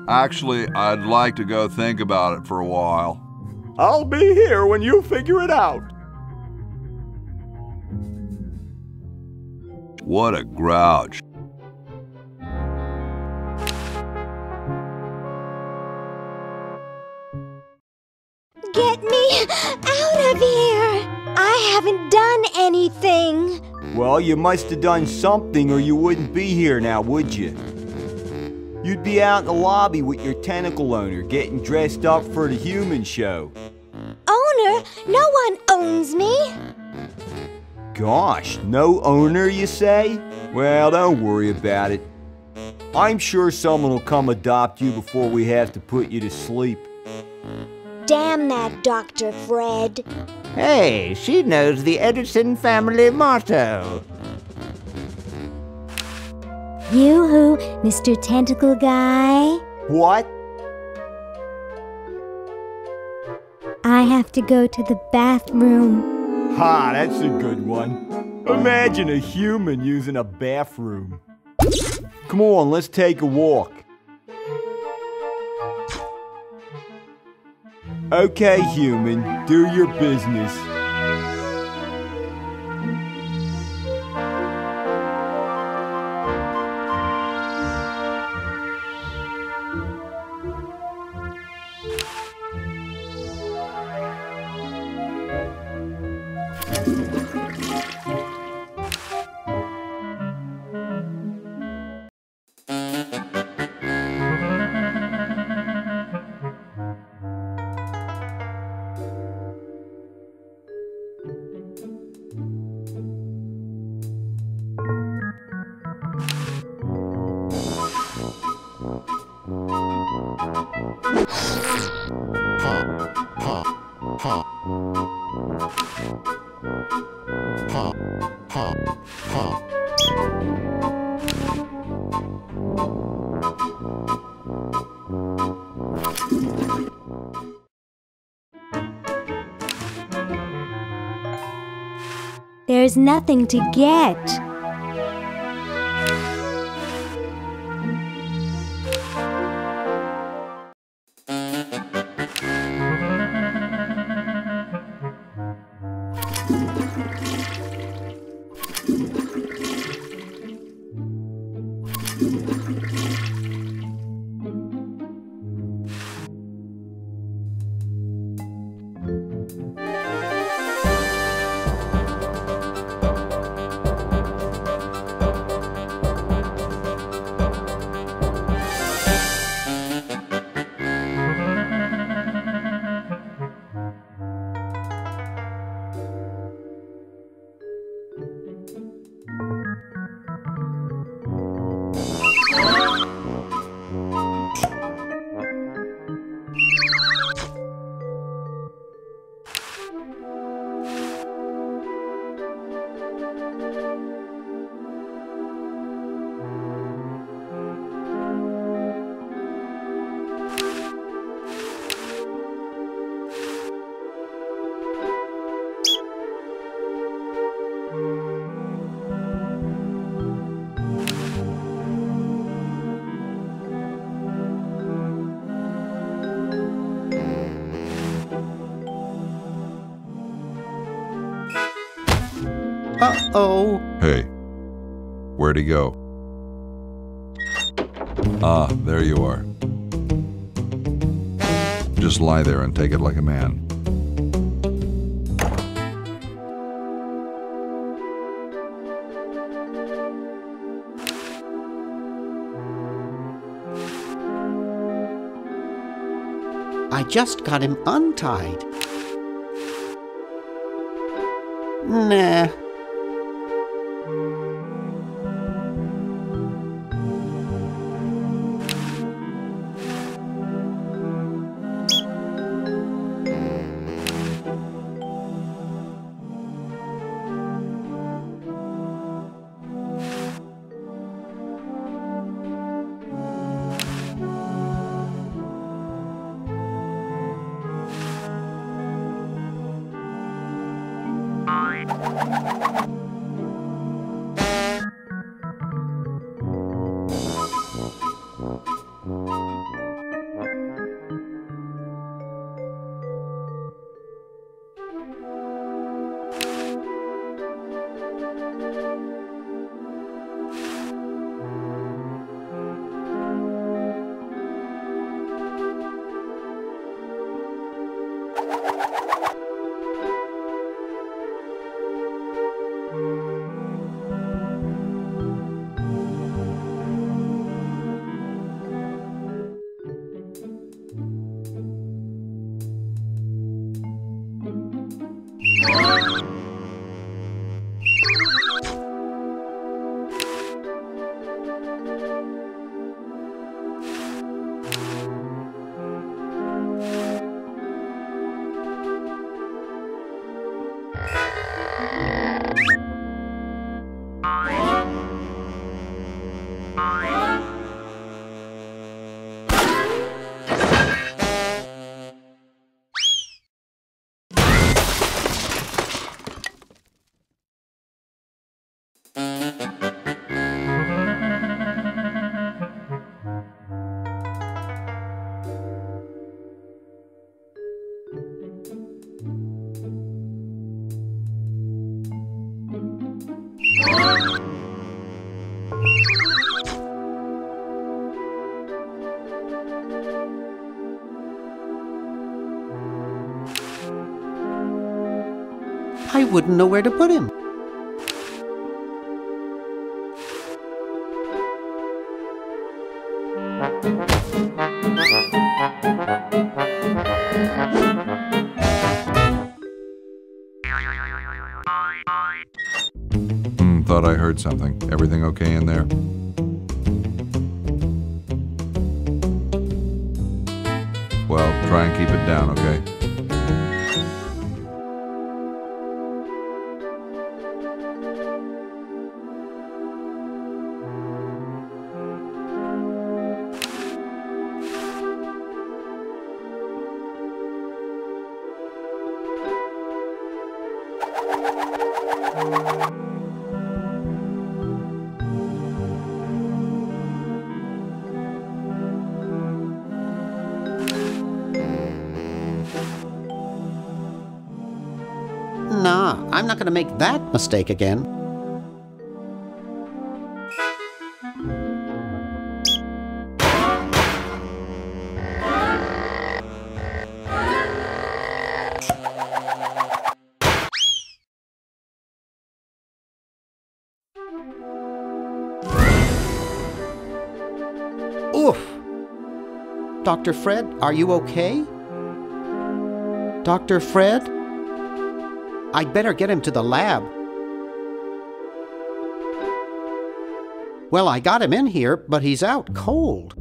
Actually, I'd like to go think about it for a while. I'll be here when you figure it out. What a grouch. Get me out of here! I haven't done anything. Well, you must have done something or you wouldn't be here now, would you? You'd be out in the lobby with your tentacle owner getting dressed up for the human show. Owner? No one owns me. Gosh, no owner, you say? Well, don't worry about it. I'm sure someone will come adopt you before we have to put you to sleep. Damn that Dr. Fred. Hey, she knows the Edison family motto. Yoo-hoo, Mr. Tentacle Guy. What? I have to go to the bathroom. Ha, that's a good one. Imagine a human using a bathroom. Come on, let's take a walk. Okay, human, do your business. There's nothing to get. Uh-oh. Hey, where'd he go? Ah, there you are. Just lie there and take it like a man. I just got him untied. Nah. I wouldn't know where to put him. Thought I heard something. Everything okay in there? Well, try and keep it down, okay? Nah, I'm not going to make that mistake again. Oof! Dr. Fred, are you okay? Dr. Fred? I'd better get him to the lab. Well, I got him in here, but he's out cold.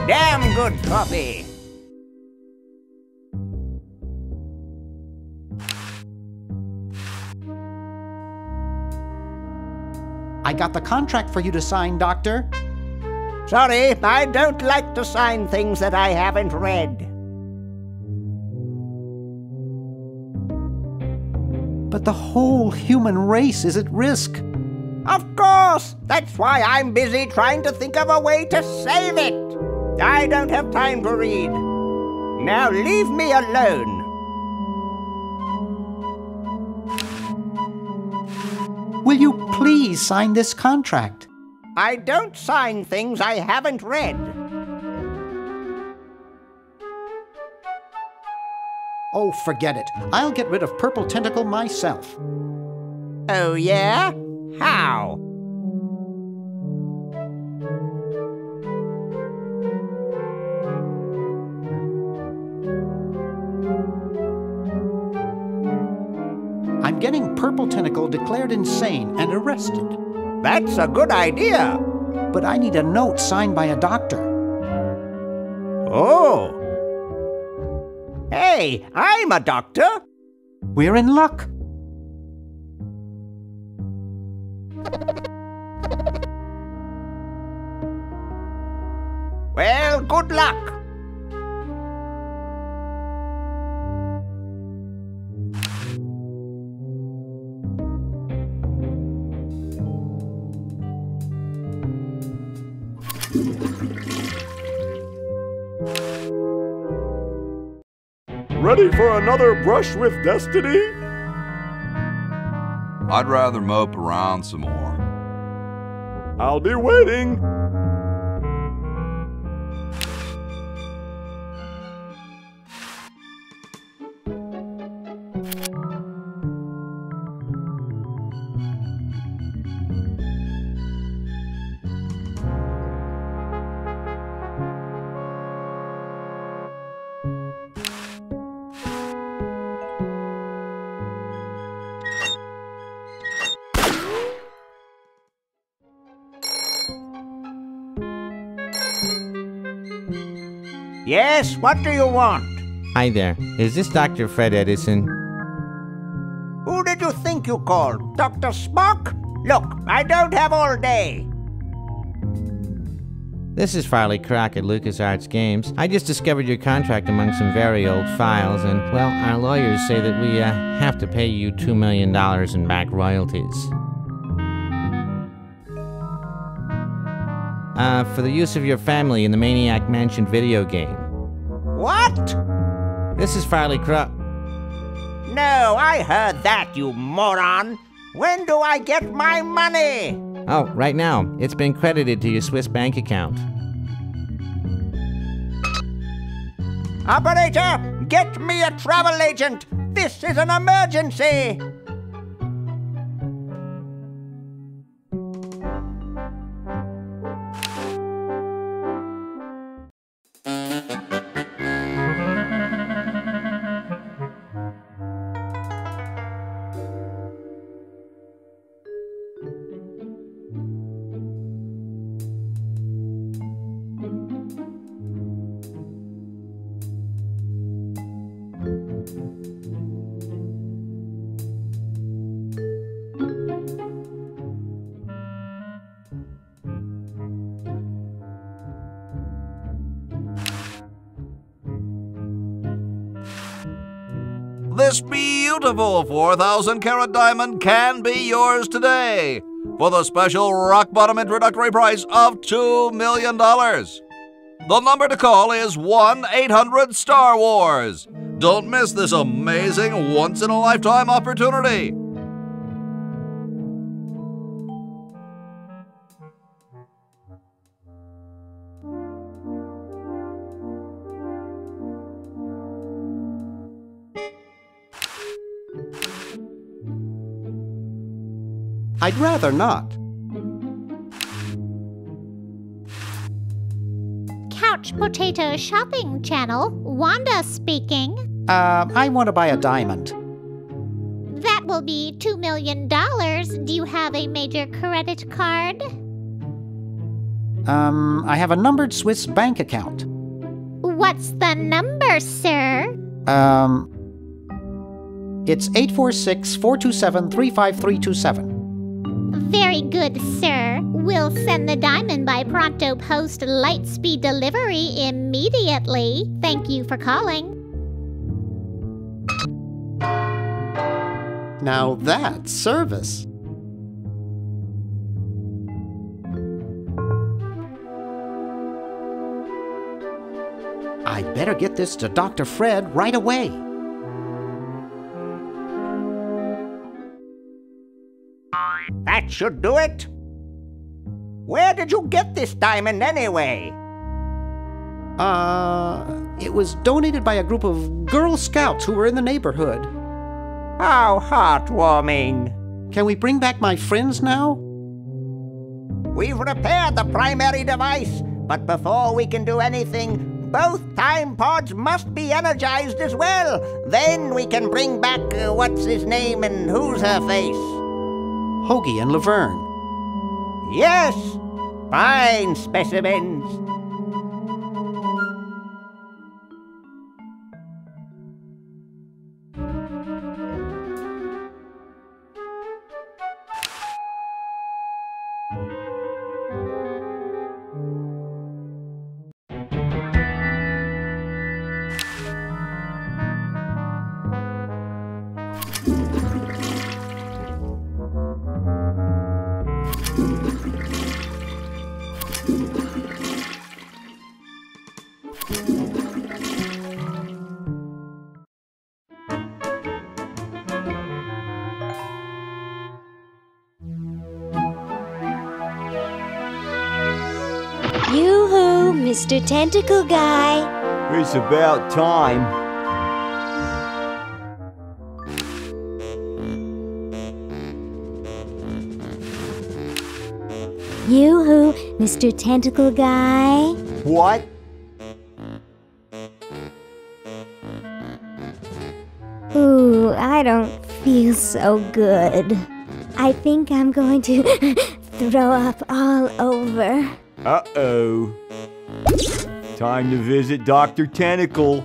Damn good coffee. I got the contract for you to sign, Doctor. Sorry, I don't like to sign things that I haven't read. But the whole human race is at risk. Of course! That's why I'm busy trying to think of a way to save it. I don't have time to read. Now leave me alone. Will you please sign this contract? I don't sign things I haven't read. Oh, forget it. I'll get rid of Purple Tentacle myself. Oh, yeah? How? I'm getting Purple Tentacle declared insane and arrested. That's a good idea. But I need a note signed by a doctor. Oh. Hey, I'm a doctor. We're in luck. Well, good luck. Ready for another brush with destiny? I'd rather mope around some more. I'll be waiting. Yes, what do you want? Hi there. Is this Dr. Fred Edison? Who did you think you called? Dr. Spock? Look, I don't have all day. This is Farley Crock at LucasArts Games. I just discovered your contract among some very old files, and, well, our lawyers say that we have to pay you $2 million in back royalties. For the use of your family in the Maniac Mansion video game. What? This is Farley Crock. No, I heard that, you moron. When do I get my money? Oh, right now. It's been credited to your Swiss bank account. Operator, get me a travel agent. This is an emergency. This beautiful 4,000-carat diamond can be yours today for the special rock-bottom introductory price of $2 million. The number to call is 1-800-STAR-WARS. Don't miss this amazing once-in-a-lifetime opportunity. I'd rather not. Couch Potato Shopping Channel, Wanda speaking. I want to buy a diamond. That will be $2 million. Do you have a major credit card? I have a numbered Swiss bank account. What's the number, sir? It's 846-427-35327. Very good, sir. We'll send the diamond by pronto post lightspeed delivery immediately. Thank you for calling. Now that's service. I'd better get this to Dr. Fred right away. That should do it. Where did you get this diamond anyway? It was donated by a group of Girl Scouts who were in the neighborhood. How heartwarming. Can we bring back my friends now? We've repaired the primary device, but before we can do anything, both time pods must be energized as well. Then we can bring back what's his name and who's her face. Hoagie and Laverne. Yes, fine specimens. Yoo-hoo, Mr. Tentacle Guy. It's about time. Yoo-hoo, Mr. Tentacle Guy. What? Ooh, I don't feel so good. I think I'm going to throw up all over. Uh-oh. Time to visit Dr. Tentacle.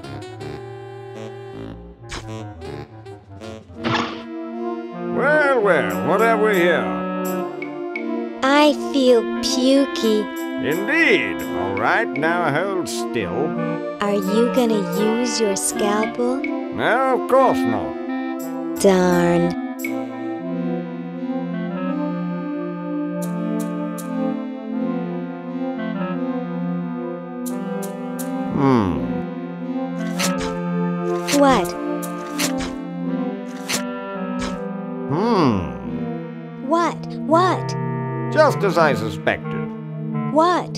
Well, well, what have we here? I feel pukey. Indeed. All right, now hold still. Are you gonna use your scalpel? No, of course not. Darn. What? What? Just as I suspected. What?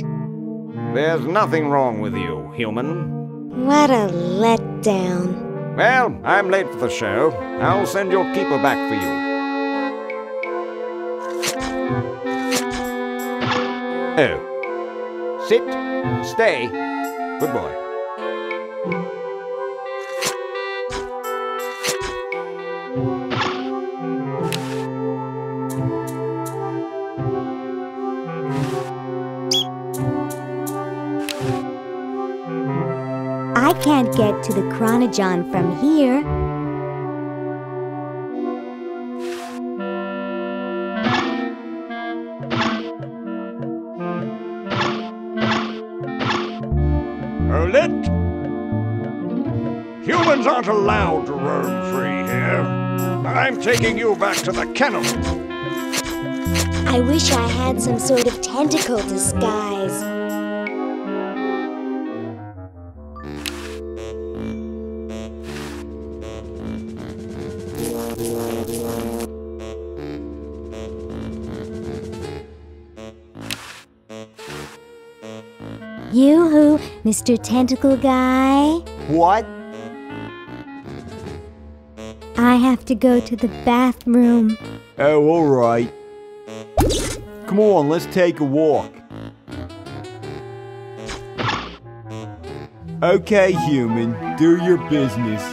There's nothing wrong with you, human. What a letdown. Well, I'm late for the show. I'll send your keeper back for you. Oh. Sit. Stay. Good boy. I can't get to the Chronogon from here. Hold it! Humans aren't allowed to roam free here. I'm taking you back to the kennel. I wish I had some sort of tentacle disguise. Yoo-hoo, Mr. Tentacle Guy. What? I have to go to the bathroom. Oh, all right. Come on, let's take a walk. Okay, human, do your business.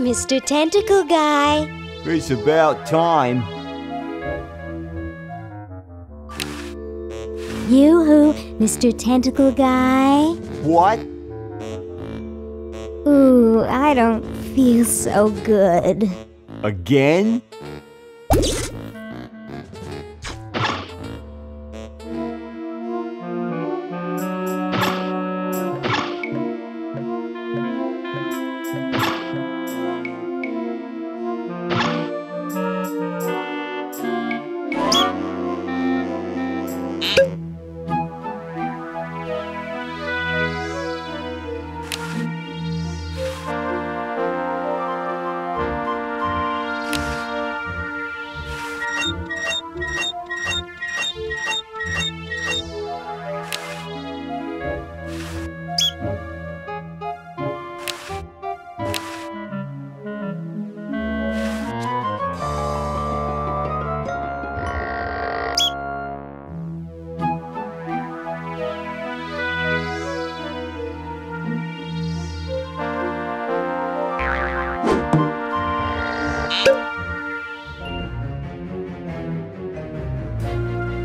Mr. Tentacle Guy. It's about time. Yoo-hoo, Mr. Tentacle Guy. What? Ooh, I don't feel so good. Again?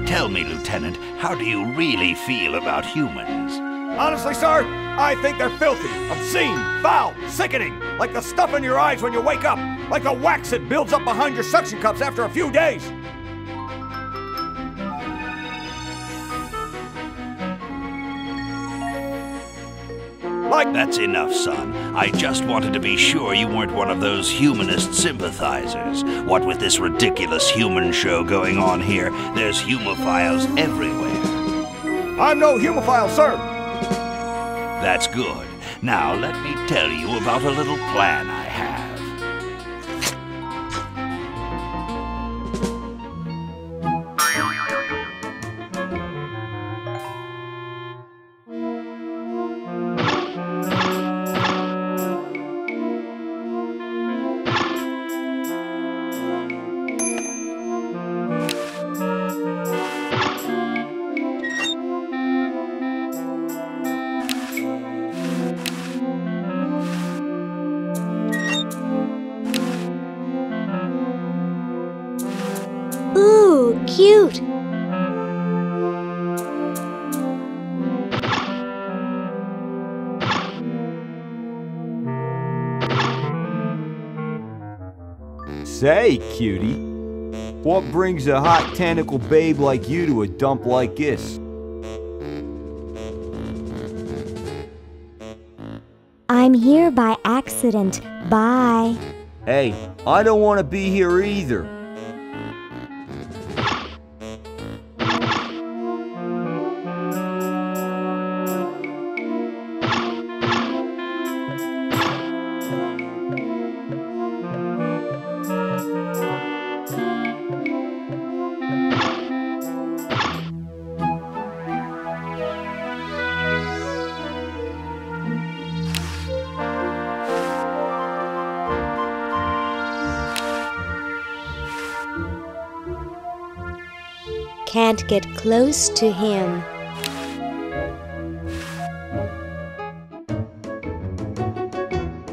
Tell me, Lieutenant, how do you really feel about humans? Honestly, sir, I think they're filthy, obscene, foul, sickening, like the stuff in your eyes when you wake up, like the wax that builds up behind your suction cups after a few days. That's enough, son. I just wanted to be sure you weren't one of those humanist sympathizers. What with this ridiculous human show going on here, there's humophiles everywhere. I'm no humophile, sir. That's good. Now let me tell you about a little plan I have. Ooh, cute. Say, cutie, what brings a hot tentacle babe like you to a dump like this? I'm here by accident. Bye. Hey, I don't want to be here either. Can't get close to him.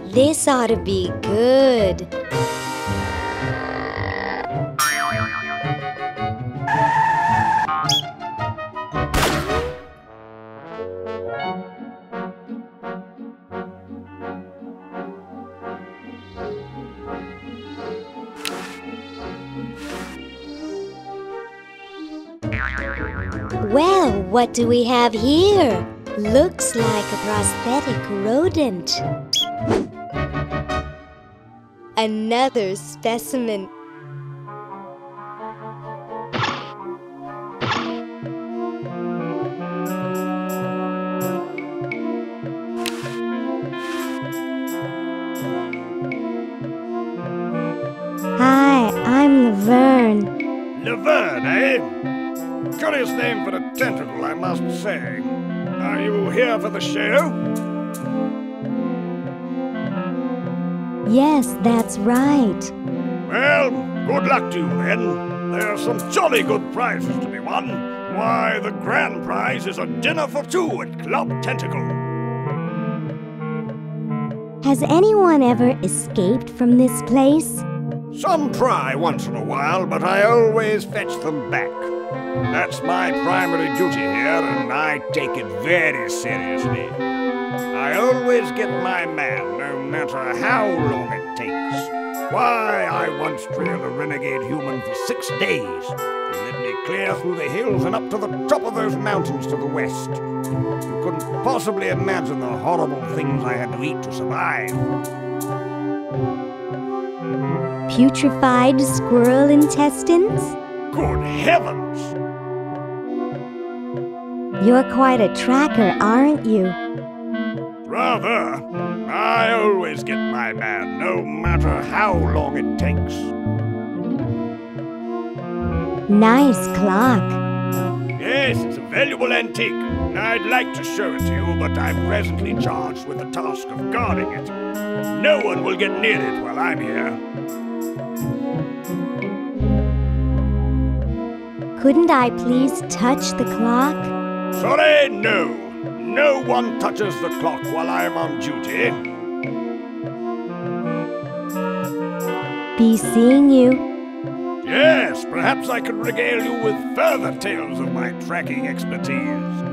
This ought to be good. Well, what do we have here? Looks like a prosthetic rodent. Another specimen. Hi, I'm Laverne. Laverne, eh? Curious name for a tentacle, I must say. Are you here for the show? Yes, that's right. Well, good luck to you then. There are some jolly good prizes to be won. Why, the grand prize is a dinner for two at Club Tentacle. Has anyone ever escaped from this place? Some try once in a while, but I always fetch them back. That's my primary duty here, and I take it very seriously. I always get my man, no matter how long it takes. Why, I once trailed a renegade human for 6 days. He led me clear through the hills and up to the top of those mountains to the west. You couldn't possibly imagine the horrible things I had to eat to survive. Putrefied squirrel intestines? Good heavens! You're quite a tracker, aren't you? Rather. I always get my man, no matter how long it takes. Nice clock. Yes, it's a valuable antique. I'd like to show it to you, but I'm presently charged with the task of guarding it. No one will get near it while I'm here. Couldn't I please touch the clock? Sorry, no. No one touches the clock while I'm on duty. Be seeing you. Yes, perhaps I could regale you with further tales of my tracking expertise.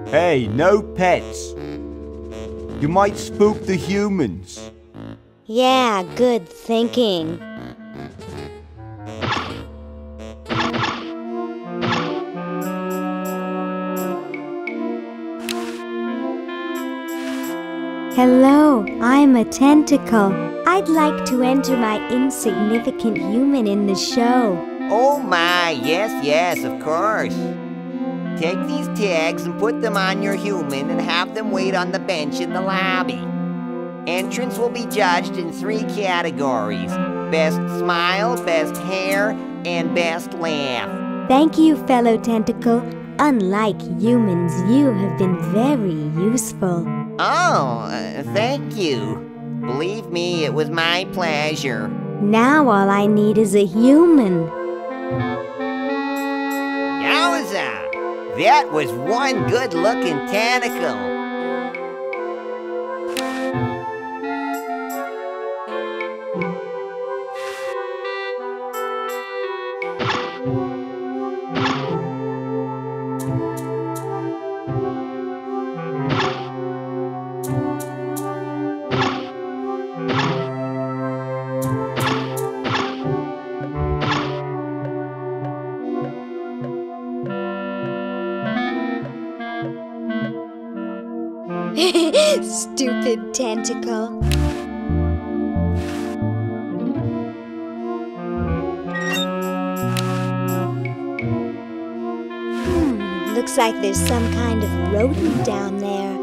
Hey, no pets. You might spook the humans. Yeah, good thinking. Hello, I'm a tentacle. I'd like to enter my insignificant human in the show. Oh my, yes, of course. Take these tags and put them on your human and have them wait on the bench in the lobby. Entrance will be judged in 3 categories: best smile, best hair, and best laugh. Thank you, fellow tentacle. Unlike humans, you have been very useful. Oh, thank you. Believe me, it was my pleasure. Now all I need is a human. Yowza! That was one good-looking tentacle. Stupid tentacle. Looks like there's some kind of rodent down there.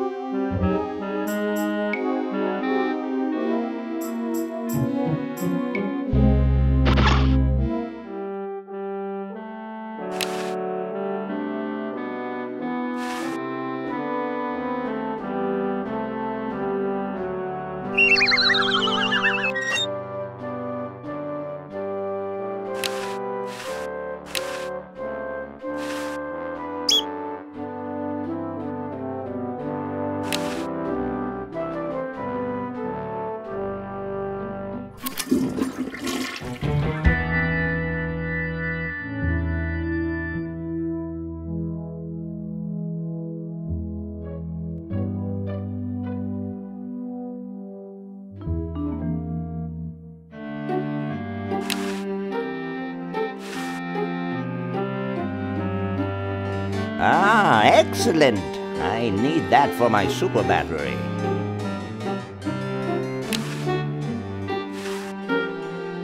Ah, excellent. I need that for my super battery.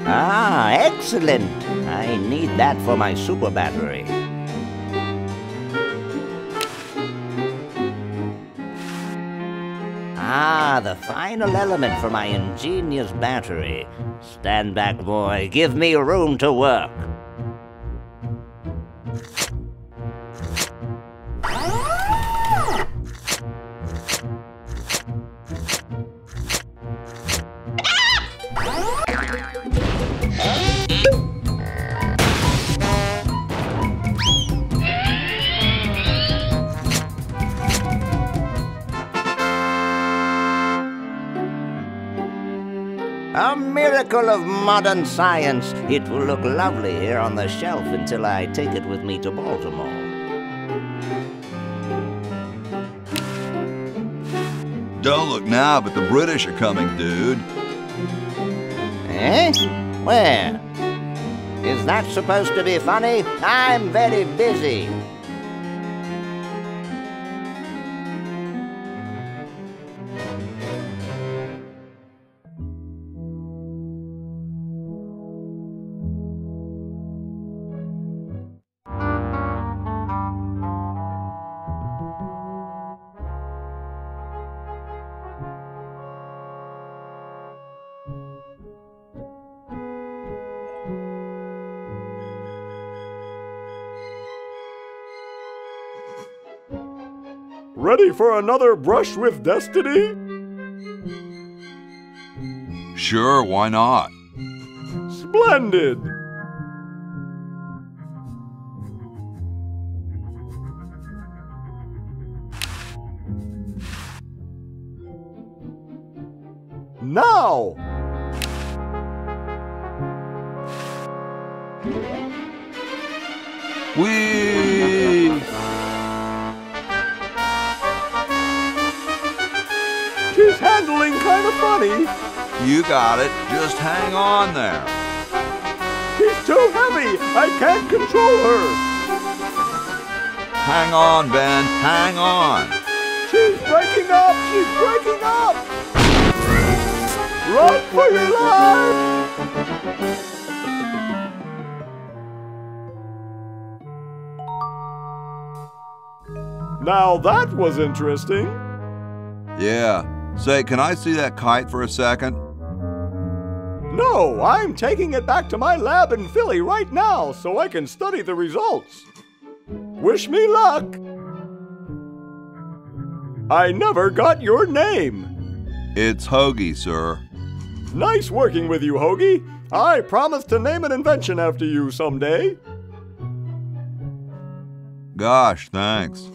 Ah, excellent. I need that for my super battery. Ah, the final element for my ingenious battery. Stand back, boy. Give me room to work. A miracle of modern science. It will look lovely here on the shelf until I take it with me to Baltimore. Don't look now, but the British are coming, dude. Eh? Where? Is that supposed to be funny? I'm very busy. Ready for another brush with destiny? Sure, why not? Splendid! Now! Whee! She's handling kind of funny. You got it. Just hang on there. She's too heavy. I can't control her. Hang on, Ben. Hang on. She's breaking up. She's breaking up. Run for your life. Now that was interesting. Yeah. Say, can I see that kite for a second? No, I'm taking it back to my lab in Philly right now so I can study the results. Wish me luck. I never got your name. It's Hoagie, sir. Nice working with you, Hoagie. I promise to name an invention after you someday. Gosh, thanks.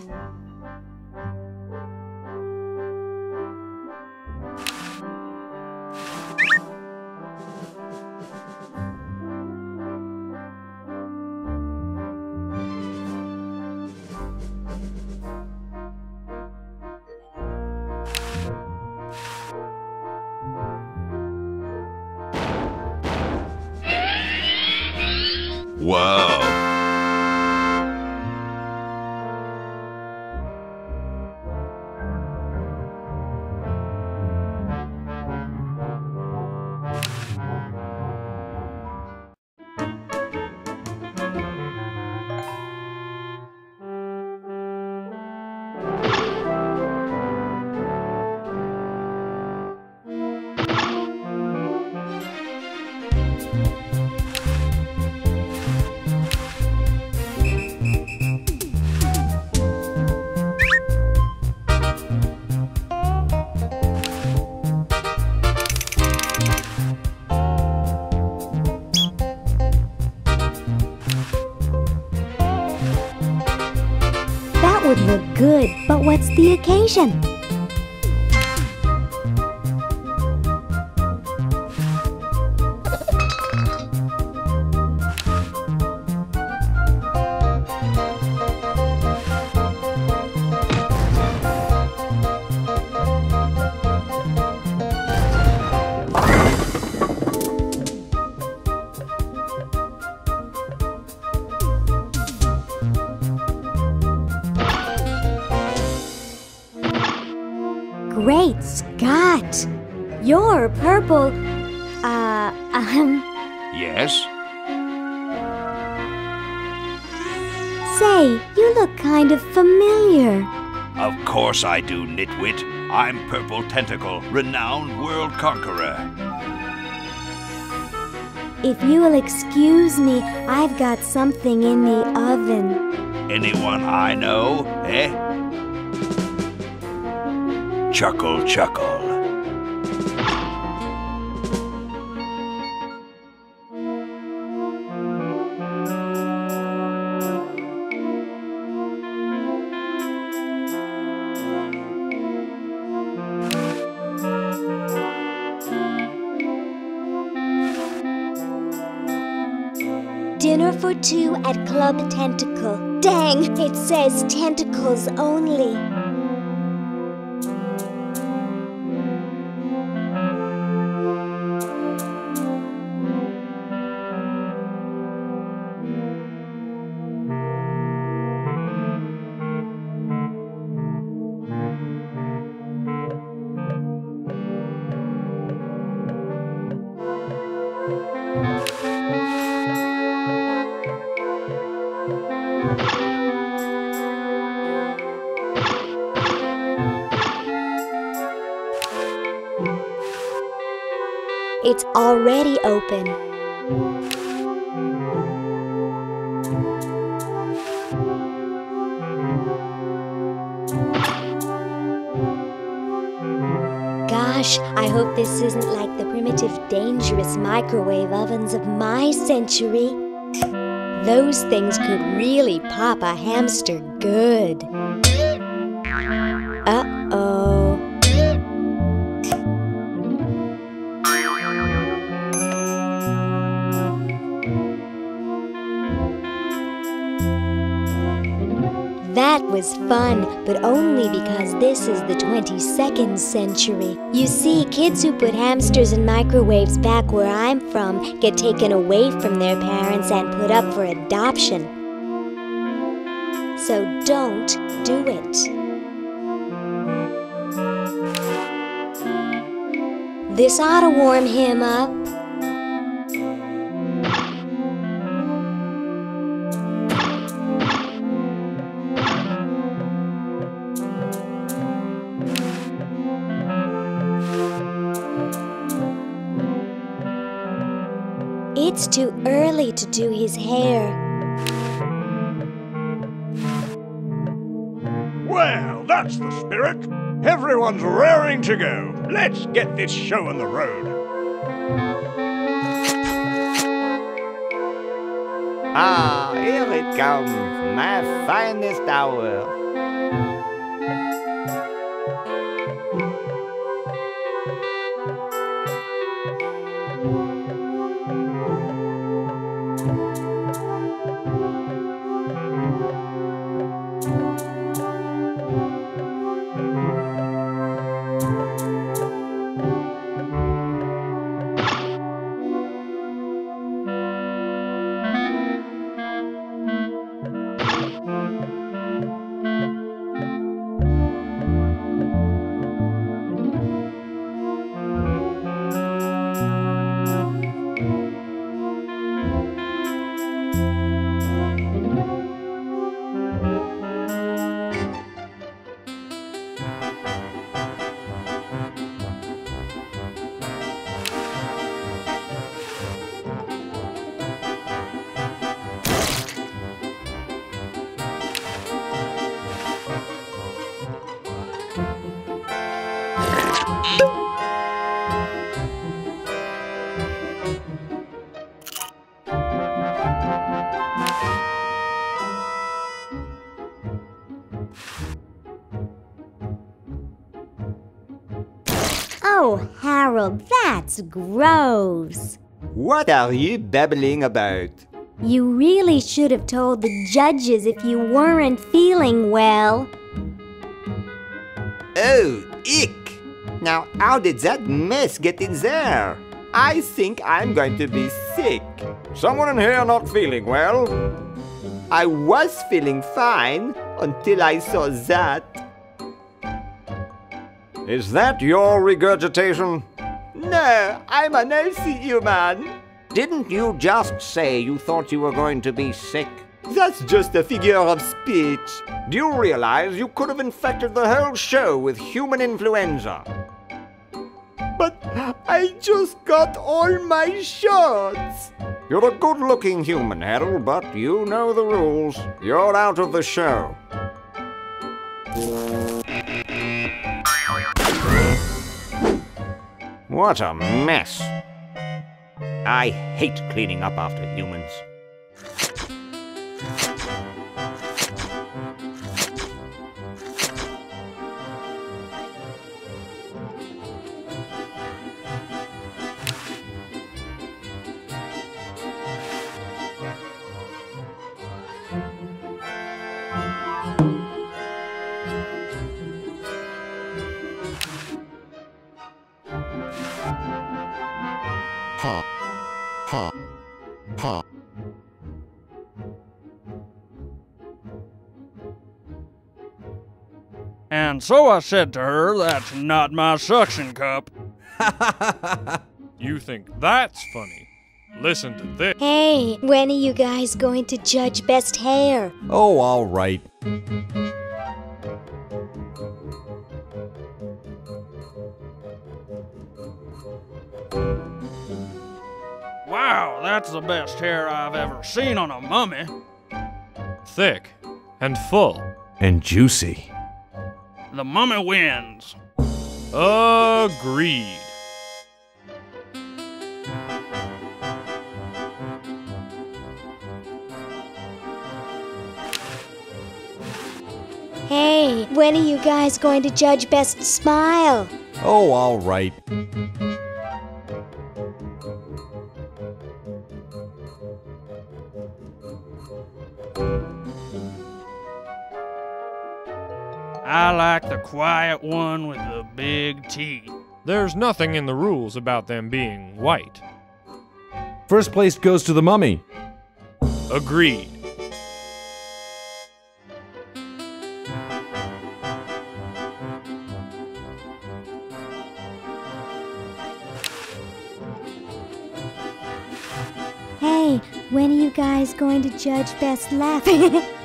Whoa. Would look good, but what's the occasion? Great Scott! You're purple. Yes? Say, you look kind of familiar. Of course I do, nitwit. I'm Purple Tentacle, renowned world conqueror. If you will excuse me, I've got something in the oven. Anyone I know, eh? Chuckle, chuckle. Dinner for two at Club Tentacle. Dang, it says tentacles only. It's already open. Gosh, I hope this isn't like the primitive, dangerous microwave ovens of my century. Those things could really pop a hamster good. Uh-oh. That was fun, but only because this is the 22nd century. You see, kids who put hamsters in microwaves back where I'm from get taken away from their parents and put up for adoption. So don't do it. This ought to warm him up. It's too early to do his hair. Well, that's the spirit. Everyone's raring to go. Let's get this show on the road. Ah, here it comes, my finest hour. Oh, Harold, that's gross. What are you babbling about? You really should have told the judges if you weren't feeling well. Oh, ick! Now, how did that mess get in there? I think I'm going to be sick. Someone in here not feeling well? I was feeling fine until I saw that. Is that your regurgitation? No, I'm an healthy human. Didn't you just say you thought you were going to be sick? That's just a figure of speech. Do you realize you could have infected the whole show with human influenza? But I just got all my shots. You're a good-looking human, Harold, but you know the rules. You're out of the show. What a mess. I hate cleaning up after humans. And so I said to her, that's not my suction cup. You think that's funny? Listen to this. Hey, when are you guys going to judge best hair? Oh, all right. Wow, that's the best hair I've ever seen on a mummy. Thick and full. And juicy. The mummy wins. Agreed. Hey, when are you guys going to judge best smile? Oh, all right. I like the quiet one with the big teeth. There's nothing in the rules about them being white. First place goes to the mummy. Agreed. Hey, when are you guys going to judge best laugh?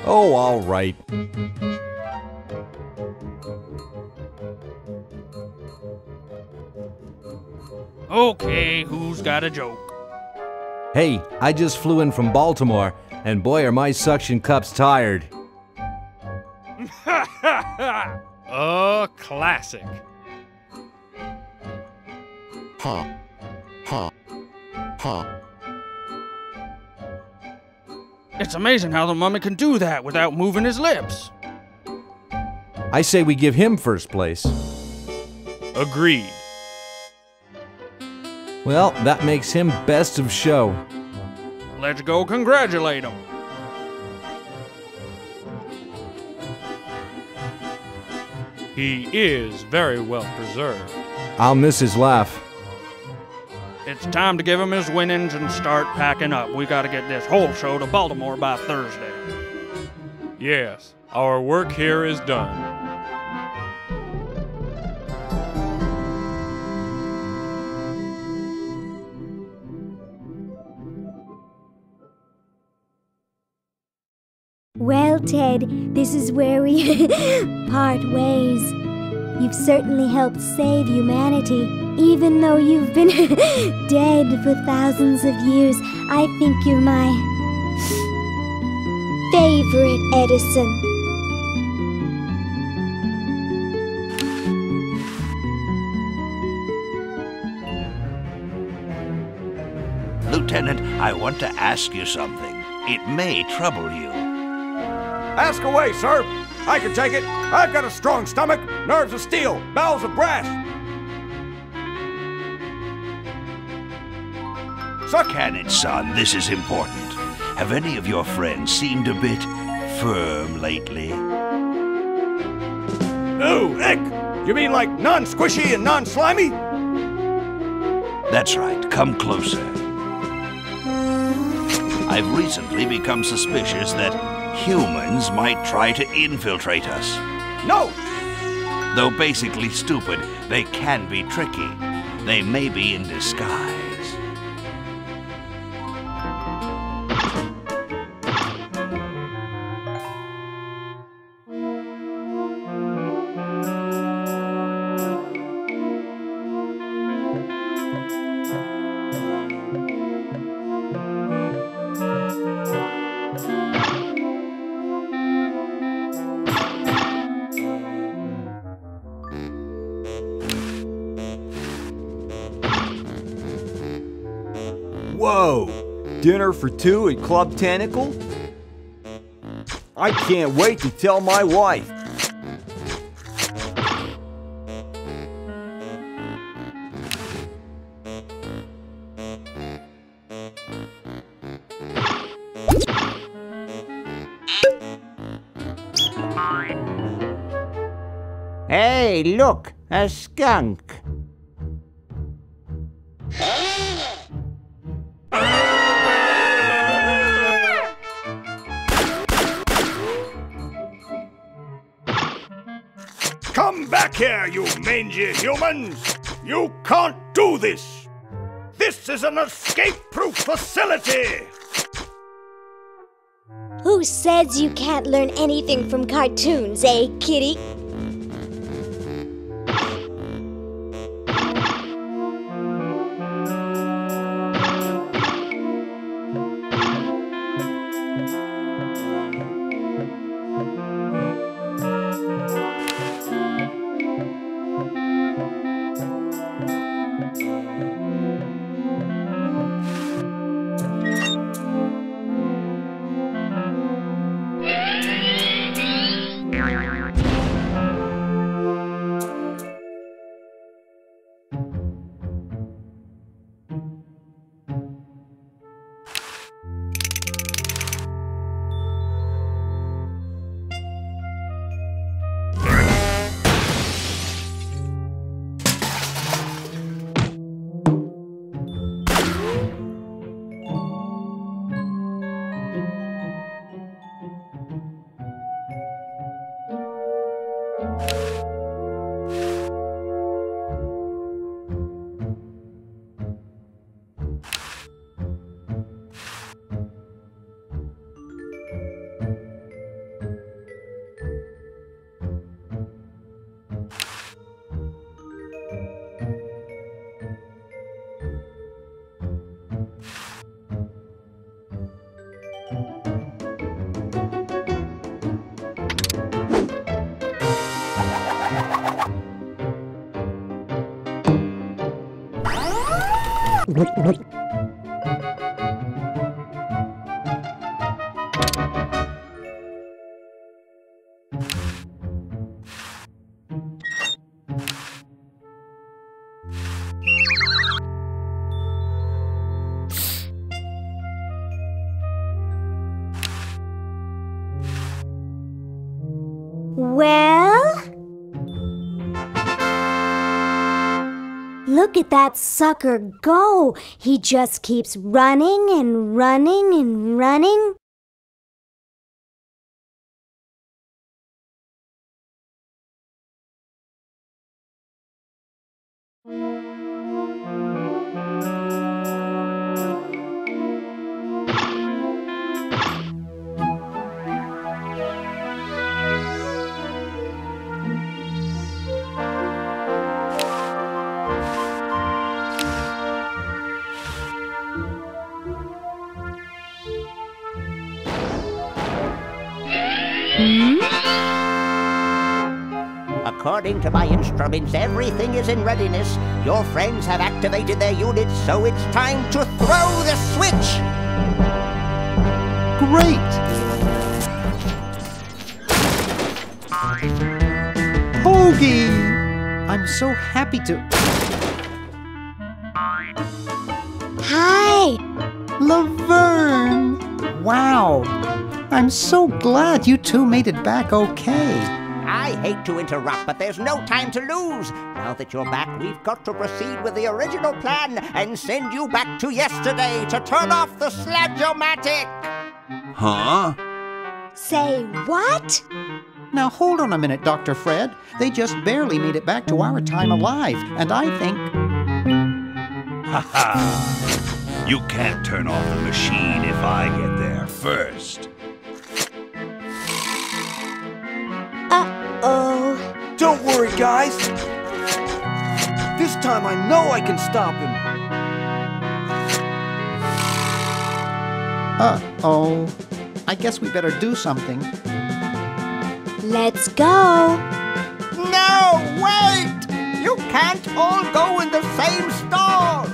Oh, all right. Okay, who's got a joke? Hey, I just flew in from Baltimore, and boy are my suction cups tired. A classic. It's amazing how the mummy can do that without moving his lips. I say we give him first place. Agreed. Well, that makes him best of show. Let's go congratulate him. He is very well preserved. I'll miss his laugh. It's time to give him his winnings and start packing up. We gotta get this whole show to Baltimore by Thursday. Yes, our work here is done. Well, Ted, this is where we part ways. You've certainly helped save humanity. Even though you've been dead for thousands of years, I think you're my favorite Edison. Lieutenant, I want to ask you something. It may trouble you. Ask away, sir. I can take it. I've got a strong stomach, nerves of steel, bowels of brass. Can it, son? This is important. Have any of your friends seemed a bit firm lately? Ooh, ick! You mean like non-squishy and non-slimy? That's right. Come closer. I've recently become suspicious that humans might try to infiltrate us. No! Though basically stupid, they can be tricky. They may be in disguise. Whoa! Dinner for two at Club Tentacle? I can't wait to tell my wife. Hey, look, a skunk. here, you mangy humans! You can't do this! This is an escape-proof facility! Who says you can't learn anything from cartoons, eh, kitty? Well? Look at that sucker go! He just keeps running and running and running. According to my instruments, everything is in readiness. Your friends have activated their units, so it's time to throw the switch! Great! Hoagie! I'm so happy to... Hi! Laverne! Wow! I'm so glad you two made it back okay. I hate to interrupt, but there's no time to lose. Now that you're back, we've got to proceed with the original plan and send you back to yesterday to turn off the Sledge-O-Matic. Huh? Say what? Now hold on a minute, Dr. Fred. They just barely made it back to our time alive, and I think... Ha ha! You can't turn off the machine if I get there first. Uh-oh. Don't worry, guys. This time I know I can stop him. Uh-oh. I guess we better do something. Let's go. No, wait! You can't all go in the same stall!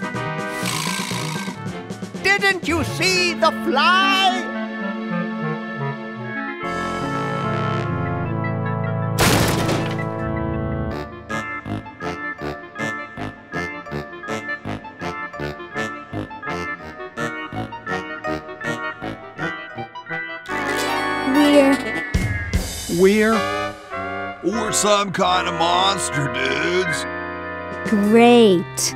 Didn't you see the fly? We're some kind of monster, dudes. Great.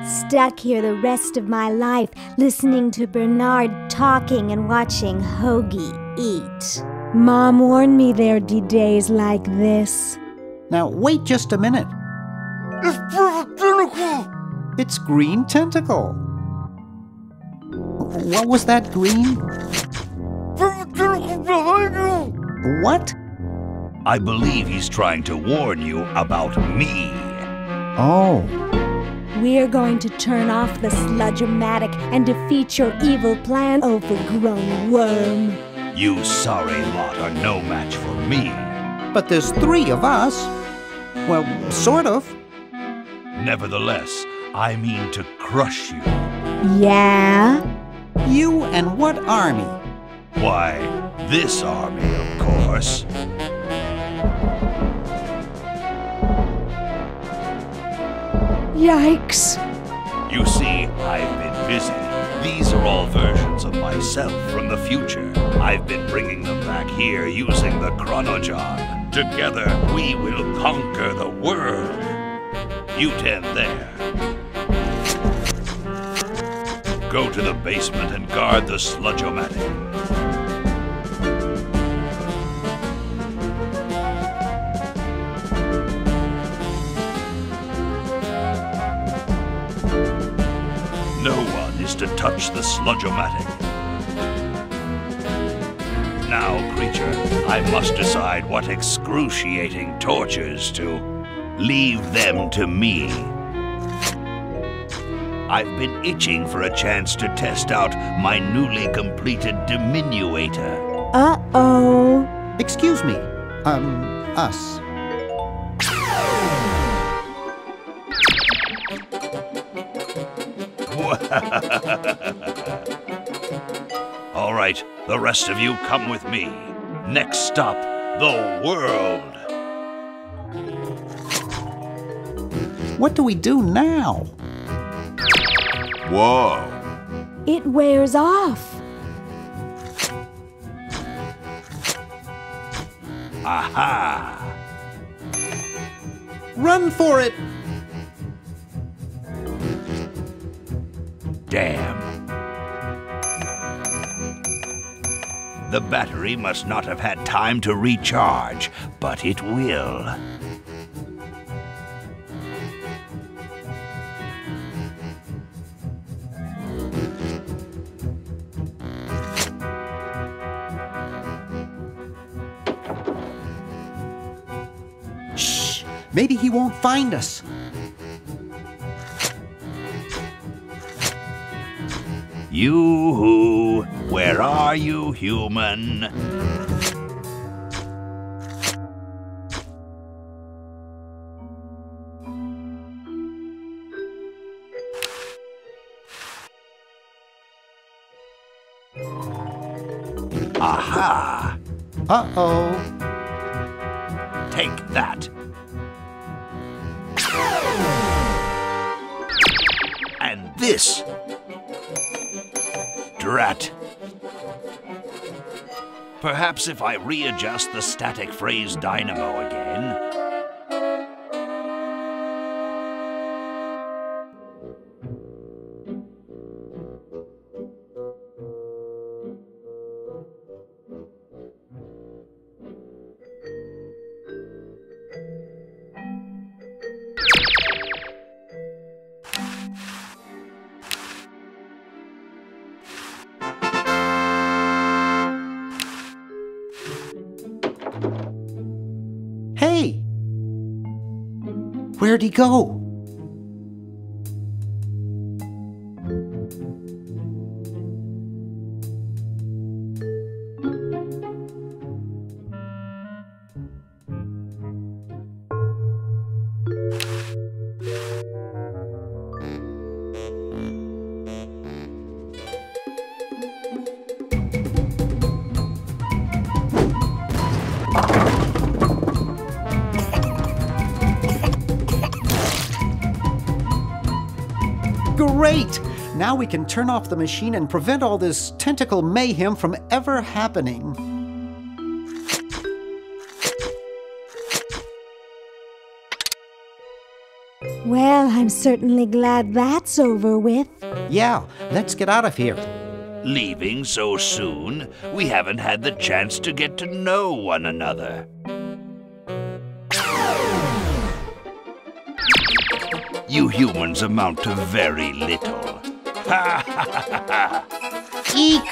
Stuck here the rest of my life, listening to Bernard talking and watching Hoagie eat. Mom warned me there'd be days like this. Now, wait just a minute. It's Perfect Tentacle! It's Green Tentacle. What was that, Green? Perfect Tentacle behind you! What? I believe he's trying to warn you about me. Oh. We're going to turn off the sludge-o-matic and defeat your evil plan, overgrown worm. You sorry lot are no match for me. But there's 3 of us. Well, sort of. Nevertheless, I mean to crush you. Yeah? You and what army? Why, this army, of course. Yikes. You see, I've been busy. These are all versions of myself from the future. I've been bringing them back here using the chronojob. Together, we will conquer the world. You 10 there. Go to the basement and guard the sludge-o-matic. No one is to touch the sludge-o-matic. Now, creature, I must decide what excruciating tortures to leave them to me. I've been itching for a chance to test out my newly completed diminuator. Uh-oh. Excuse me. Us. All right, the rest of you come with me. Next stop, the world. What do we do now? Whoa. It wears off. Aha! Run for it! Damn. The battery must not have had time to recharge, but it will. Shh! Maybe he won't find us. Yoo-hoo! Where are you, human? Aha! Uh-oh. Take that. And this. Drat. Perhaps if I readjust the static phrase dynamo again. Hey! Where'd he go? Great! Now we can turn off the machine and prevent all this tentacle mayhem from ever happening. Well, I'm certainly glad that's over with. Yeah, let's get out of here. Leaving so soon? We haven't had the chance to get to know one another. You humans amount to very little. Ha ha ha ha! Eek!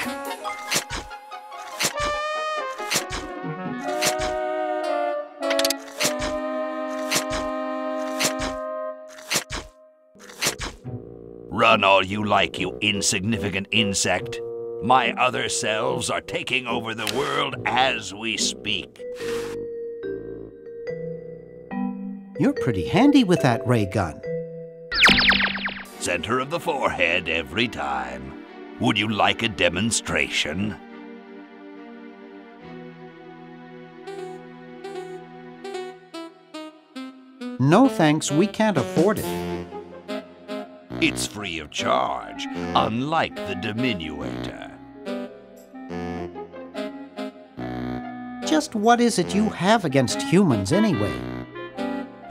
Run all you like, you insignificant insect. My other selves are taking over the world as we speak. You're pretty handy with that ray gun. Center of the forehead every time. Would you like a demonstration? No thanks, we can't afford it. It's free of charge, unlike the diminuator. Just what is it you have against humans anyway?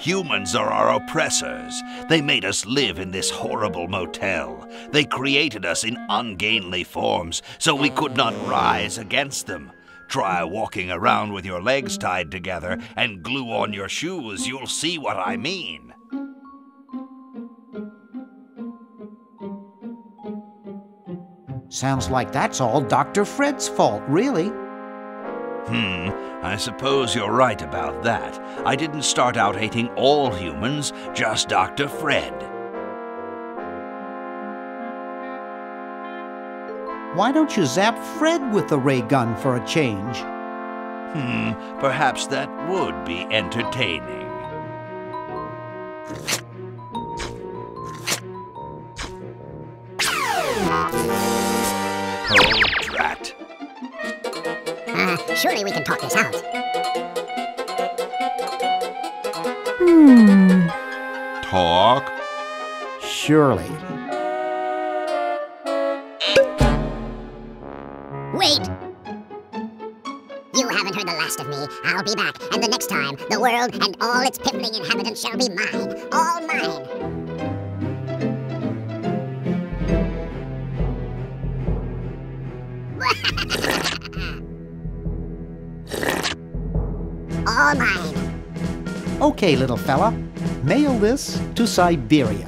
Humans are our oppressors. They made us live in this horrible motel. They created us in ungainly forms, so we could not rise against them. Try walking around with your legs tied together and glue on your shoes. You'll see what I mean. Sounds like that's all Dr. Fred's fault, really. I suppose you're right about that. I didn't start out hating all humans, just Dr. Fred. Why don't you zap Fred with the ray gun for a change? Perhaps that would be entertaining. Oh, drat. Surely we can talk this out. Talk? Surely. Wait! You haven't heard the last of me. I'll be back, and the next time, the world and all its piffling inhabitants shall be mine. All mine. All mine. Okay, little fella. Mail this to Siberia.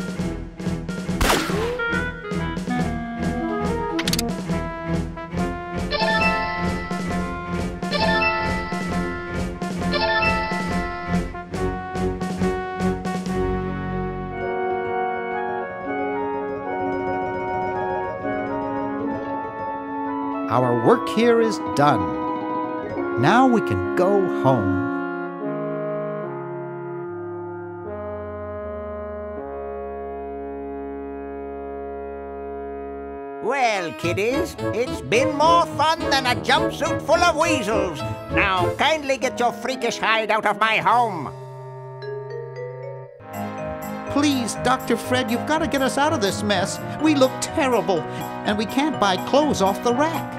Our work here is done. Now we can go home. Well, kiddies, it's been more fun than a jumpsuit full of weasels. Now, kindly get your freakish hide out of my home. Please, Dr. Fred, you've got to get us out of this mess. We look terrible, and we can't buy clothes off the rack.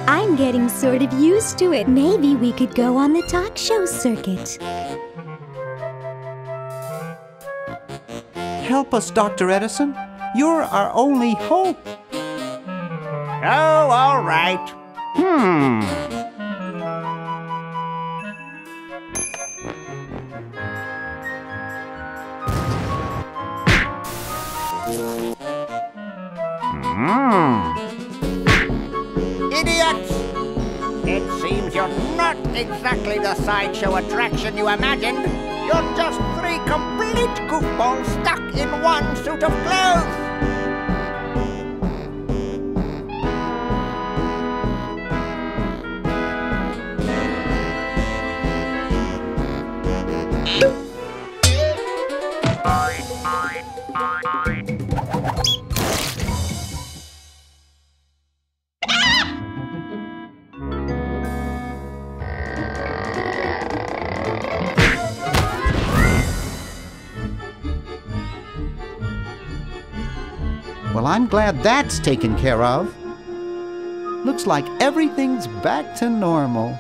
I'm getting sort of used to it. Maybe we could go on the talk show circuit. Help us, Dr. Edison. You're our only hope. Oh, all right. Idiots! It seems you're not exactly the sideshow attraction you imagined. You're just three complete goofballs stuck in one suit of clothes. Well, I'm glad that's taken care of. Looks like everything's back to normal.